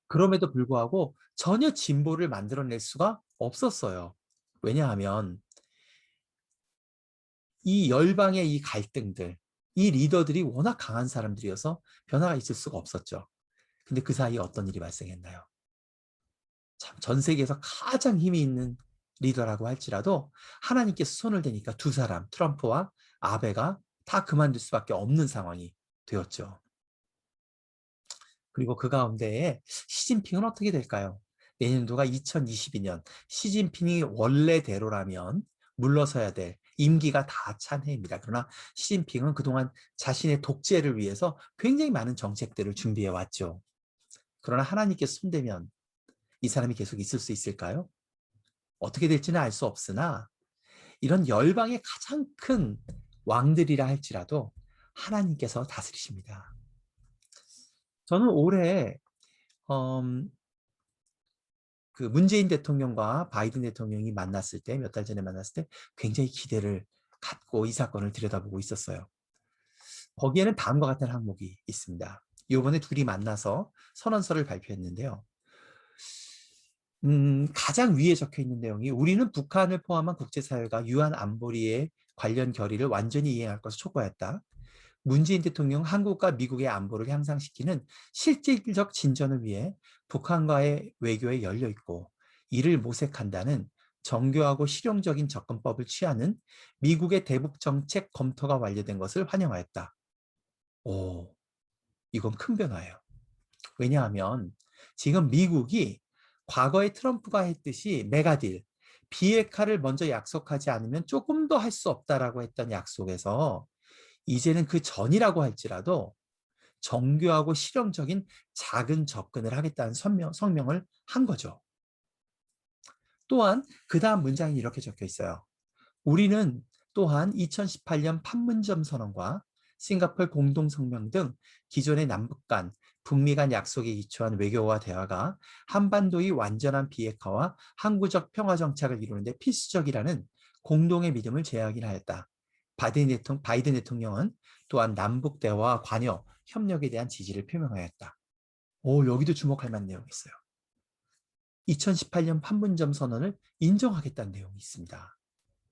그럼에도 불구하고 전혀 진보를 만들어낼 수가 없었어요. 왜냐하면 이 열방의 이 갈등들, 이 리더들이 워낙 강한 사람들이어서 변화가 있을 수가 없었죠. 근데 그 사이에 어떤 일이 발생했나요? 참, 전 세계에서 가장 힘이 있는 리더라고 할지라도 하나님께서 손을 대니까 두 사람, 트럼프와 아베가 다 그만둘 수밖에 없는 상황이 되었죠. 그리고 그 가운데에 시진핑은 어떻게 될까요? 내년도가 2022년, 시진핑이 원래대로라면 물러서야 될 임기가 다 찬 해입니다. 그러나 시진핑은 그동안 자신의 독재를 위해서 굉장히 많은 정책들을 준비해 왔죠. 그러나 하나님께서 손대면 이 사람이 계속 있을 수 있을까요? 어떻게 될지는 알 수 없으나 이런 열방의 가장 큰 왕들이라 할지라도 하나님께서 다스리십니다. 저는 올해 그 문재인 대통령과 바이든 대통령이 만났을 때, 몇 달 전에 만났을 때 굉장히 기대를 갖고 이 사건을 들여다보고 있었어요. 거기에는 다음과 같은 항목이 있습니다. 이번에 둘이 만나서 선언서를 발표했는데요. 가장 위에 적혀 있는 내용이 우리는 북한을 포함한 국제사회가 유한 안보리의 관련 결의를 완전히 이행할 것을 촉구하였다. 문재인 대통령 한국과 미국의 안보를 향상시키는 실질적 진전을 위해 북한과의 외교에 열려 있고 이를 모색한다는 정교하고 실용적인 접근법을 취하는 미국의 대북 정책 검토가 완료된 것을 환영하였다. 오, 이건 큰 변화예요. 왜냐하면 지금 미국이 과거에 트럼프가 했듯이 메가딜, 비핵화를 먼저 약속하지 않으면 조금 더 할 수 없다라고 했던 약속에서 이제는 그 전이라고 할지라도 정교하고 실용적인 작은 접근을 하겠다는 성명을 한 거죠. 또한 그 다음 문장이 이렇게 적혀 있어요. 우리는 또한 2018년 판문점 선언과 싱가포르 공동성명 등 기존의 남북 간, 북미 간 약속에 기초한 외교와 대화가 한반도의 완전한 비핵화와 항구적 평화 정착을 이루는데 필수적이라는 공동의 믿음을 재확인하였다. 바이든 대통령은 또한 남북 대화와 관여, 협력에 대한 지지를 표명하였다. 여기도 주목할 만한 내용이 있어요. 2018년 판문점 선언을 인정하겠다는 내용이 있습니다.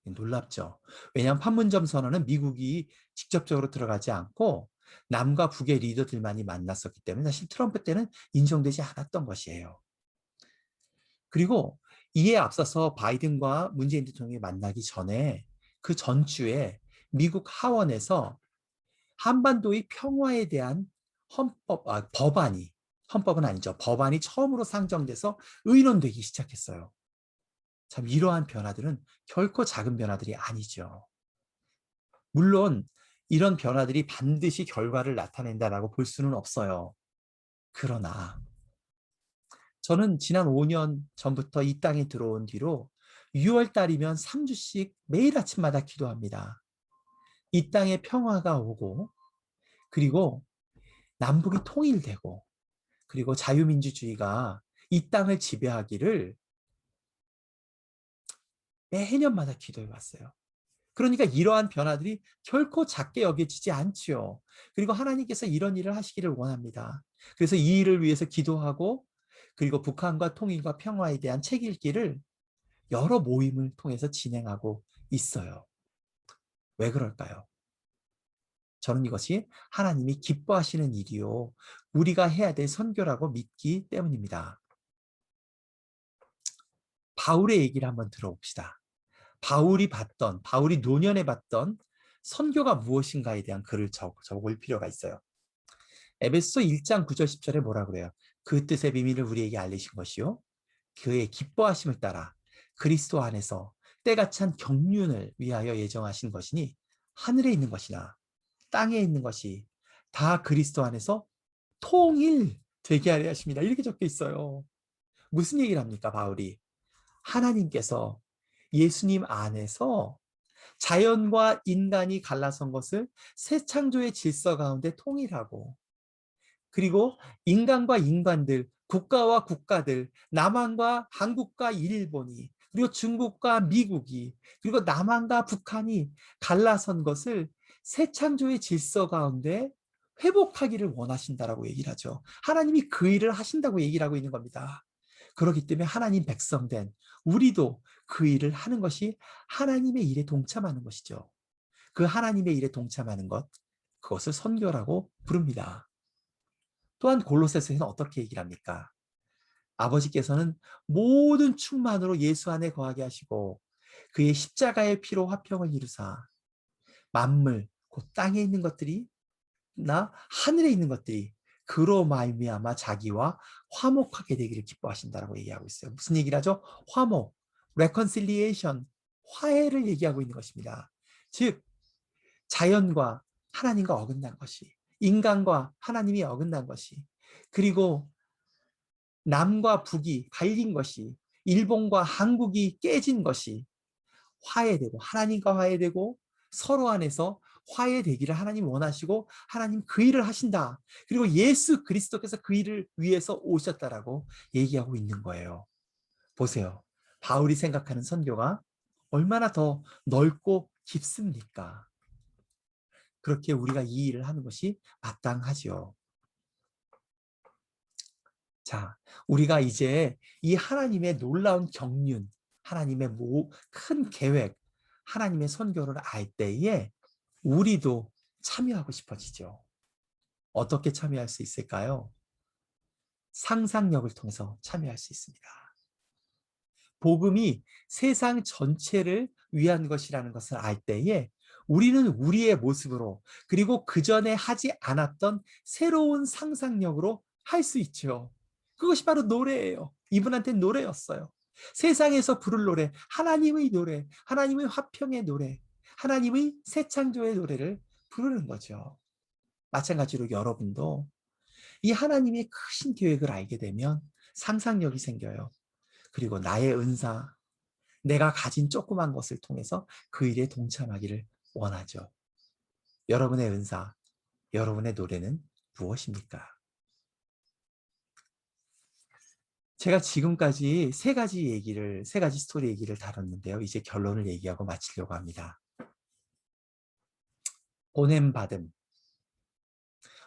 놀랍죠. 왜냐하면 판문점 선언은 미국이 직접적으로 들어가지 않고 남과 북의 리더들만이 만났었기 때문에 사실 트럼프 때는 인정되지 않았던 것이에요. 그리고 이에 앞서서 바이든과 문재인 대통령이 만나기 전에 그 전주에 미국 하원에서 한반도의 평화에 대한 헌법은 아니죠. 법안이 처음으로 상정돼서 의논되기 시작했어요. 참 이러한 변화들은 결코 작은 변화들이 아니죠. 물론 이런 변화들이 반드시 결과를 나타낸다라고 볼 수는 없어요. 그러나 저는 지난 5년 전부터 이 땅에 들어온 뒤로 6월 달이면 3주씩 매일 아침마다 기도합니다. 이 땅에 평화가 오고 그리고 남북이 통일되고 그리고 자유민주주의가 이 땅을 지배하기를 매년마다 기도해 왔어요. 그러니까 이러한 변화들이 결코 작게 여겨지지 않지요. 그리고 하나님께서 이런 일을 하시기를 원합니다. 그래서 이 일을 위해서 기도하고 그리고 북한과 통일과 평화에 대한 책 읽기를 여러 모임을 통해서 진행하고 있어요. 왜 그럴까요? 저는 이것이 하나님이 기뻐하시는 일이요. 우리가 해야 될 선교라고 믿기 때문입니다. 바울의 얘기를 한번 들어봅시다. 바울이 노년에 봤던 선교가 무엇인가에 대한 글을 적을 필요가 있어요. 에베소 1장 9절 10절에 뭐라 그래요? 그 뜻의 비밀을 우리에게 알리신 것이요. 그의 기뻐하심을 따라 그리스도 안에서 때가 찬 경륜을 위하여 예정하신 것이니 하늘에 있는 것이나 땅에 있는 것이 다 그리스도 안에서 통일되게 하려 하십니다. 이렇게 적혀 있어요. 무슨 얘기를 합니까, 바울이? 하나님께서 예수님 안에서 자연과 인간이 갈라선 것을 새 창조의 질서 가운데 통일하고 그리고 인간과 인간들, 국가와 국가들, 남한과 한국과 일본이 그리고 중국과 미국이 그리고 남한과 북한이 갈라선 것을 새 창조의 질서 가운데 회복하기를 원하신다라고 얘기를 하죠. 하나님이 그 일을 하신다고 얘기를 하고 있는 겁니다. 그렇기 때문에 하나님 백성된 우리도 그 일을 하는 것이 하나님의 일에 동참하는 것이죠. 그 하나님의 일에 동참하는 것, 그것을 선교라고 부릅니다. 또한 골로새서에는 어떻게 얘기를 합니까? 아버지께서는 모든 충만으로 예수 안에 거하게 하시고 그의 십자가의 피로 화평을 이루사 만물 곧 땅에 있는 것들이 나 하늘에 있는 것들이 그로 말미암아 자기와 화목하게 되기를 기뻐하신다라고 얘기하고 있어요. 무슨 얘기를 하죠? 화목, reconciliation, 화해를 얘기하고 있는 것입니다. 즉 자연과 하나님과 어긋난 것이, 인간과 하나님이 어긋난 것이, 그리고 남과 북이 갈린 것이, 일본과 한국이 깨진 것이 화해되고 하나님과 화해되고 서로 안에서 화해되기를 하나님 원하시고 하나님 그 일을 하신다. 그리고 예수 그리스도께서 그 일을 위해서 오셨다라고 얘기하고 있는 거예요. 보세요. 바울이 생각하는 선교가 얼마나 더 넓고 깊습니까? 그렇게 우리가 이 일을 하는 것이 마땅하지요. 자, 우리가 이제 이 하나님의 놀라운 경륜, 하나님의 큰 계획, 하나님의 선교를 알 때에 우리도 참여하고 싶어지죠. 어떻게 참여할 수 있을까요? 상상력을 통해서 참여할 수 있습니다. 복음이 세상 전체를 위한 것이라는 것을 알 때에 우리는 우리의 모습으로 그리고 그전에 하지 않았던 새로운 상상력으로 할 수 있죠. 그것이 바로 노래예요. 이분한테는 노래였어요. 세상에서 부를 노래, 하나님의 노래, 하나님의 화평의 노래, 하나님의 새 창조의 노래를 부르는 거죠. 마찬가지로 여러분도 이 하나님의 크신 계획을 알게 되면 상상력이 생겨요. 그리고 나의 은사, 내가 가진 조그만 것을 통해서 그 일에 동참하기를 원하죠. 여러분의 은사, 여러분의 노래는 무엇입니까? 제가 지금까지 세 가지 스토리 얘기를 다뤘는데요. 이제 결론을 얘기하고 마치려고 합니다. 보냄받음.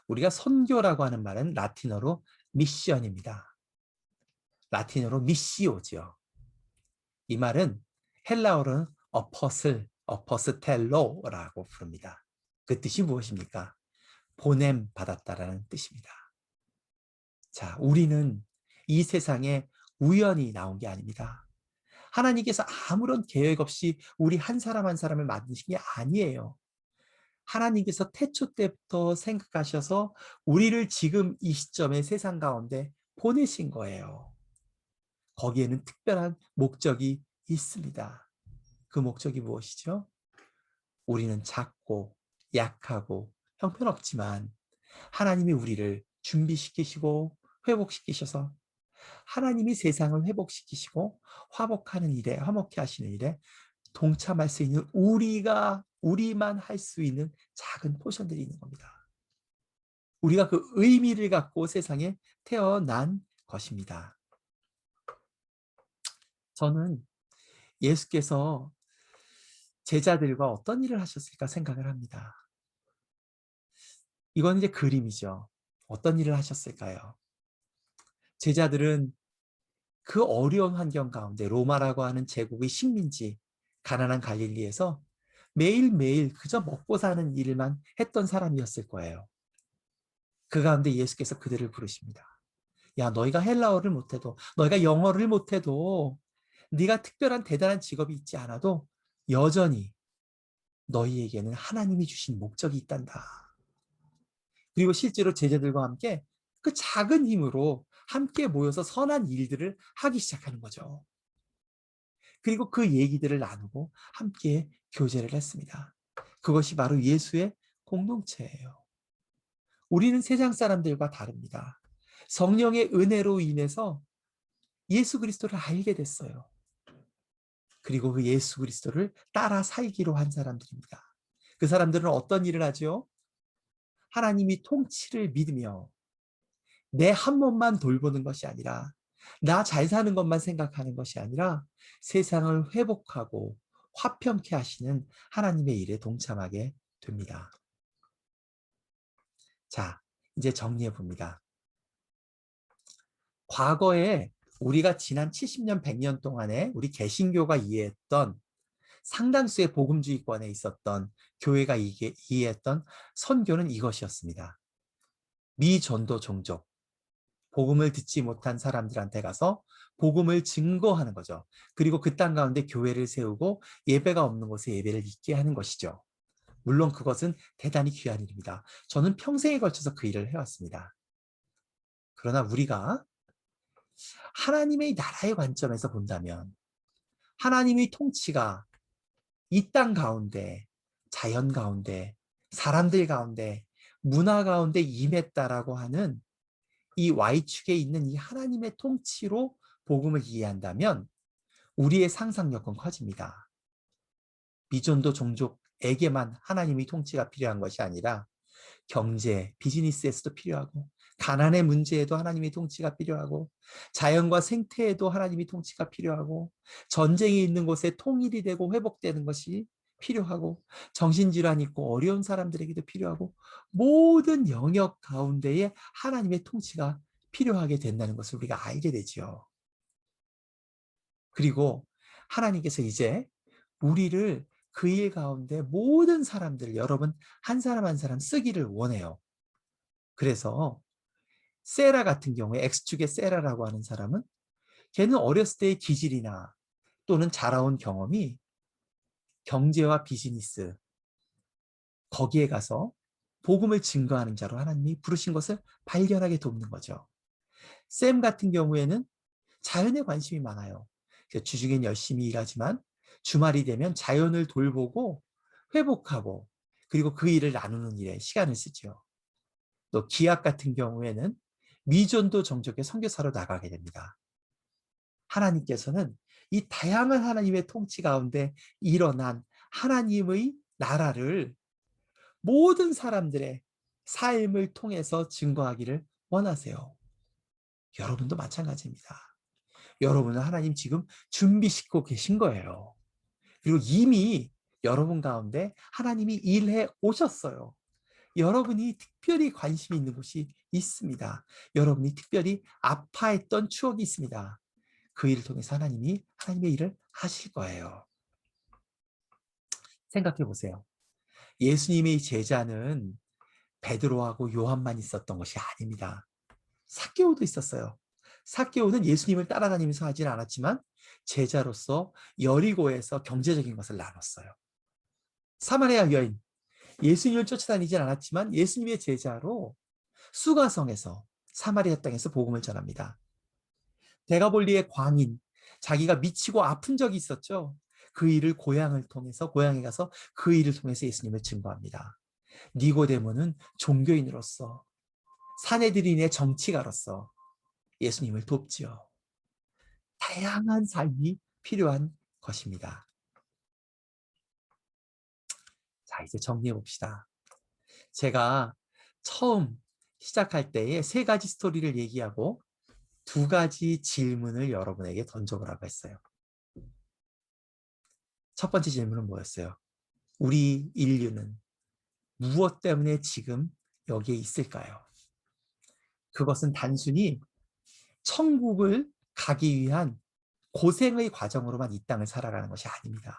우리가 선교라고 하는 말은 라틴어로 미션입니다. 라틴어로 미시오죠. 이 말은 헬라어로는 어퍼스텔로라고 부릅니다. 그 뜻이 무엇입니까? 보냄 받았다라는 뜻입니다. 자, 우리는 이 세상에 우연히 나온 게 아닙니다. 하나님께서 아무런 계획 없이 우리 한 사람 한 사람을 만드신 게 아니에요. 하나님께서 태초 때부터 생각하셔서 우리를 지금 이 시점의 세상 가운데 보내신 거예요. 거기에는 특별한 목적이 있습니다. 그 목적이 무엇이죠? 우리는 작고 약하고 형편없지만 하나님이 우리를 준비시키시고 회복시키셔서 하나님이 세상을 회복시키시고 화목하는 일에, 화목케 하시는 일에 동참할 수 있는 우리만 할 수 있는 작은 포션들이 있는 겁니다. 우리가 그 의미를 갖고 세상에 태어난 것입니다. 저는 예수께서 제자들과 어떤 일을 하셨을까 생각을 합니다. 이건 이제 그림이죠. 어떤 일을 하셨을까요? 제자들은 그 어려운 환경 가운데 로마라고 하는 제국의 식민지 가나안 갈릴리에서 매일매일 그저 먹고 사는 일만 했던 사람이었을 거예요. 그 가운데 예수께서 그들을 부르십니다. 야, 너희가 헬라어를 못해도, 너희가 영어를 못해도, 네가 특별한 대단한 직업이 있지 않아도 여전히 너희에게는 하나님이 주신 목적이 있단다. 그리고 실제로 제자들과 함께 그 작은 힘으로 함께 모여서 선한 일들을 하기 시작하는 거죠. 그리고 그 얘기들을 나누고 함께 교제를 했습니다. 그것이 바로 예수의 공동체예요. 우리는 세상 사람들과 다릅니다. 성령의 은혜로 인해서 예수 그리스도를 알게 됐어요. 그리고 그 예수 그리스도를 따라 살기로 한 사람들입니다. 그 사람들은 어떤 일을 하죠? 하나님이 통치를 믿으며 내 한 몸만 돌보는 것이 아니라 나 잘 사는 것만 생각하는 것이 아니라 세상을 회복하고 화평케 하시는 하나님의 일에 동참하게 됩니다. 자, 이제 정리해 봅니다. 과거에 우리가 지난 70년, 100년 동안에 우리 개신교가 이해했던 상당수의 복음주의권에 있었던 교회가 이해했던 선교는 이것이었습니다. 미전도 종족, 복음을 듣지 못한 사람들한테 가서 복음을 증거하는 거죠. 그리고 그 땅 가운데 교회를 세우고 예배가 없는 곳에 예배를 있게 하는 것이죠. 물론 그것은 대단히 귀한 일입니다. 저는 평생에 걸쳐서 그 일을 해왔습니다. 그러나 우리가 하나님의 나라의 관점에서 본다면 하나님의 통치가 이 땅 가운데, 자연 가운데, 사람들 가운데, 문화 가운데 임했다라고 하는 이 Y축에 있는 이 하나님의 통치로 복음을 이해한다면 우리의 상상력은 커집니다. 미존도 종족에게만 하나님의 통치가 필요한 것이 아니라 경제, 비즈니스에서도 필요하고 가난의 문제에도 하나님의 통치가 필요하고 자연과 생태에도 하나님의 통치가 필요하고 전쟁이 있는 곳에 통일이 되고 회복되는 것이 필요하고 정신질환이 있고 어려운 사람들에게도 필요하고 모든 영역 가운데에 하나님의 통치가 필요하게 된다는 것을 우리가 알게 되지요. 그리고 하나님께서 이제 우리를 그 일 가운데 모든 사람들, 여러분 한 사람 한 사람 쓰기를 원해요. 그래서 세라 같은 경우에 X축의 세라라고 하는 사람은 걔는 어렸을 때의 기질이나 또는 자라온 경험이 경제와 비즈니스 거기에 가서 복음을 증거하는 자로 하나님이 부르신 것을 발견하게 돕는 거죠. 샘 같은 경우에는 자연에 관심이 많아요. 주중엔 열심히 일하지만 주말이 되면 자연을 돌보고 회복하고 그리고 그 일을 나누는 일에 시간을 쓰죠. 또 기악 같은 경우에는 미존도 종족의 선교사로 나가게 됩니다. 하나님께서는 이 다양한 하나님의 통치 가운데 일어난 하나님의 나라를 모든 사람들의 삶을 통해서 증거하기를 원하세요. 여러분도 마찬가지입니다. 여러분은 하나님 지금 준비시키고 계신 거예요. 그리고 이미 여러분 가운데 하나님이 일해 오셨어요. 여러분이 특별히 관심이 있는 곳이 있습니다. 여러분이 특별히 아파했던 추억이 있습니다. 그 일을 통해서 하나님이 하나님의 일을 하실 거예요. 생각해 보세요. 예수님의 제자는 베드로하고 요한만 있었던 것이 아닙니다. 삭개오도 있었어요. 삭개오는 예수님을 따라다니면서 하지는 않았지만 제자로서 여리고에서 경제적인 것을 나눴어요. 사마리아 여인, 예수님을 쫓아다니진 않았지만 예수님의 제자로 수가성에서 사마리아 땅에서 복음을 전합니다. 데가볼리의 광인, 자기가 미치고 아픈 적이 있었죠. 그 일을 고향에 가서 그 일을 통해서 예수님을 증거합니다. 니고데모는 종교인으로서 사내들인의 정치가로서 예수님을 돕지요. 다양한 삶이 필요한 것입니다. 자, 이제 정리해 봅시다. 제가 처음 시작할 때에 세 가지 스토리를 얘기하고 두 가지 질문을 여러분에게 던져보라고 했어요. 첫 번째 질문은 뭐였어요? 우리 인류는 무엇 때문에 지금 여기에 있을까요? 그것은 단순히 천국을 가기 위한 고생의 과정으로만 이 땅을 살아가는 것이 아닙니다.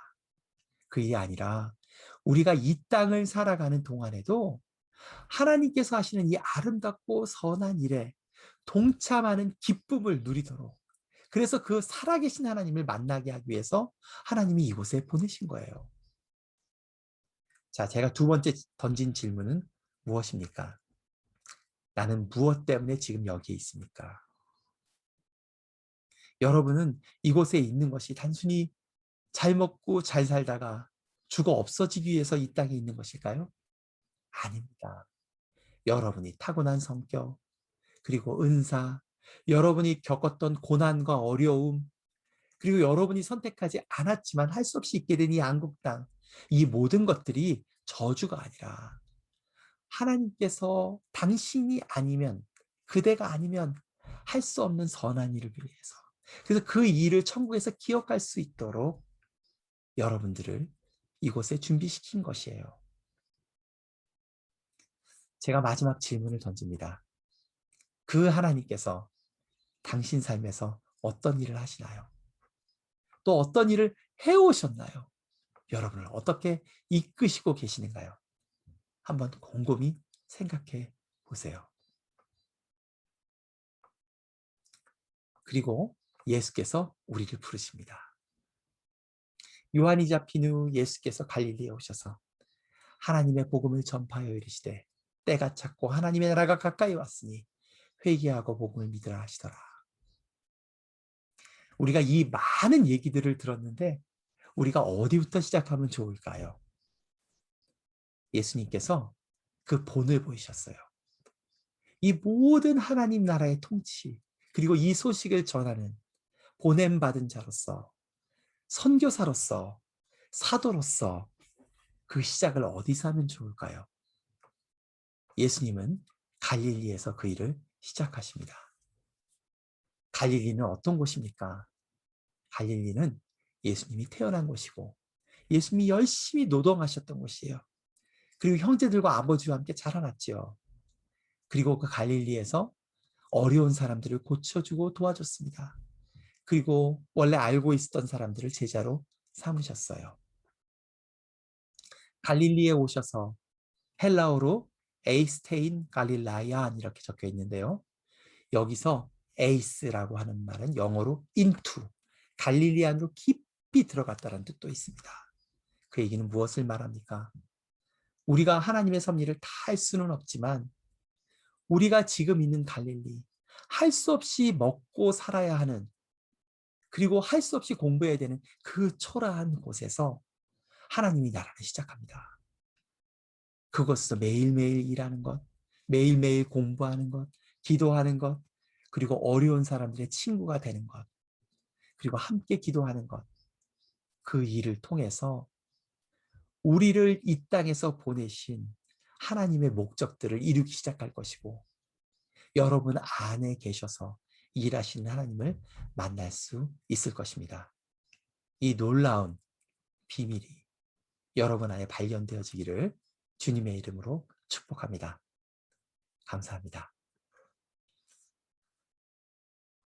그게 아니라 우리가 이 땅을 살아가는 동안에도 하나님께서 하시는 이 아름답고 선한 일에 동참하는 기쁨을 누리도록, 그래서 그 살아계신 하나님을 만나게 하기 위해서 하나님이 이곳에 보내신 거예요. 자, 제가 두 번째 던진 질문은 무엇입니까? 나는 무엇 때문에 지금 여기에 있습니까? 여러분은 이곳에 있는 것이 단순히 잘 먹고 잘 살다가 죽어 없어지기 위해서 이 땅에 있는 것일까요? 아닙니다. 여러분이 타고난 성격, 그리고 은사, 여러분이 겪었던 고난과 어려움, 그리고 여러분이 선택하지 않았지만 할 수 없이 있게 된 이 한국 땅, 이 모든 것들이 저주가 아니라 하나님께서 당신이 아니면, 그대가 아니면 할 수 없는 선한 일을 위해서, 그래서 그 일을 천국에서 기억할 수 있도록 여러분들을 이곳에 준비시킨 것이에요. 제가 마지막 질문을 던집니다. 그 하나님께서 당신 삶에서 어떤 일을 하시나요? 또 어떤 일을 해오셨나요? 여러분을 어떻게 이끄시고 계시는가요? 한번 곰곰이 생각해 보세요. 그리고 예수께서 우리를 부르십니다. 요한이 잡힌 후 예수께서 갈릴리에 오셔서 하나님의 복음을 전파하여 이르시되 때가 찼고 하나님의 나라가 가까이 왔으니 회개하고 복음을 믿으라 하시더라. 우리가 이 많은 얘기들을 들었는데 우리가 어디부터 시작하면 좋을까요? 예수님께서 그 본을 보이셨어요. 이 모든 하나님 나라의 통치, 그리고 이 소식을 전하는 보냄받은 자로서, 선교사로서, 사도로서 그 시작을 어디서 하면 좋을까요? 예수님은 갈릴리에서 그 일을 시작하십니다. 갈릴리는 어떤 곳입니까? 갈릴리는 예수님이 태어난 곳이고 예수님이 열심히 노동하셨던 곳이에요. 그리고 형제들과 아버지와 함께 자라났지요. 그리고 그 갈릴리에서 어려운 사람들을 고쳐주고 도와줬습니다. 그리고 원래 알고 있었던 사람들을 제자로 삼으셨어요. 갈릴리에 오셔서 헬라어로 에이스테인 갈릴라얀 이렇게 적혀 있는데요. 여기서 에이스라고 하는 말은 영어로 into, 갈릴리 안으로 깊이 들어갔다는 뜻도 있습니다. 그 얘기는 무엇을 말합니까? 우리가 하나님의 섭리를 다 할 수는 없지만 우리가 지금 있는 갈릴리, 할 수 없이 먹고 살아야 하는, 그리고 할 수 없이 공부해야 되는 그 초라한 곳에서 하나님이 나라를 시작합니다. 그것에서 매일매일 일하는 것, 매일매일 공부하는 것, 기도하는 것, 그리고 어려운 사람들의 친구가 되는 것, 그리고 함께 기도하는 것, 그 일을 통해서 우리를 이 땅에서 보내신 하나님의 목적들을 이루기 시작할 것이고, 여러분 안에 계셔서 일하시는 하나님을 만날 수 있을 것입니다. 이 놀라운 비밀이 여러분 안에 발견되어지기를 주님의 이름으로 축복합니다. 감사합니다.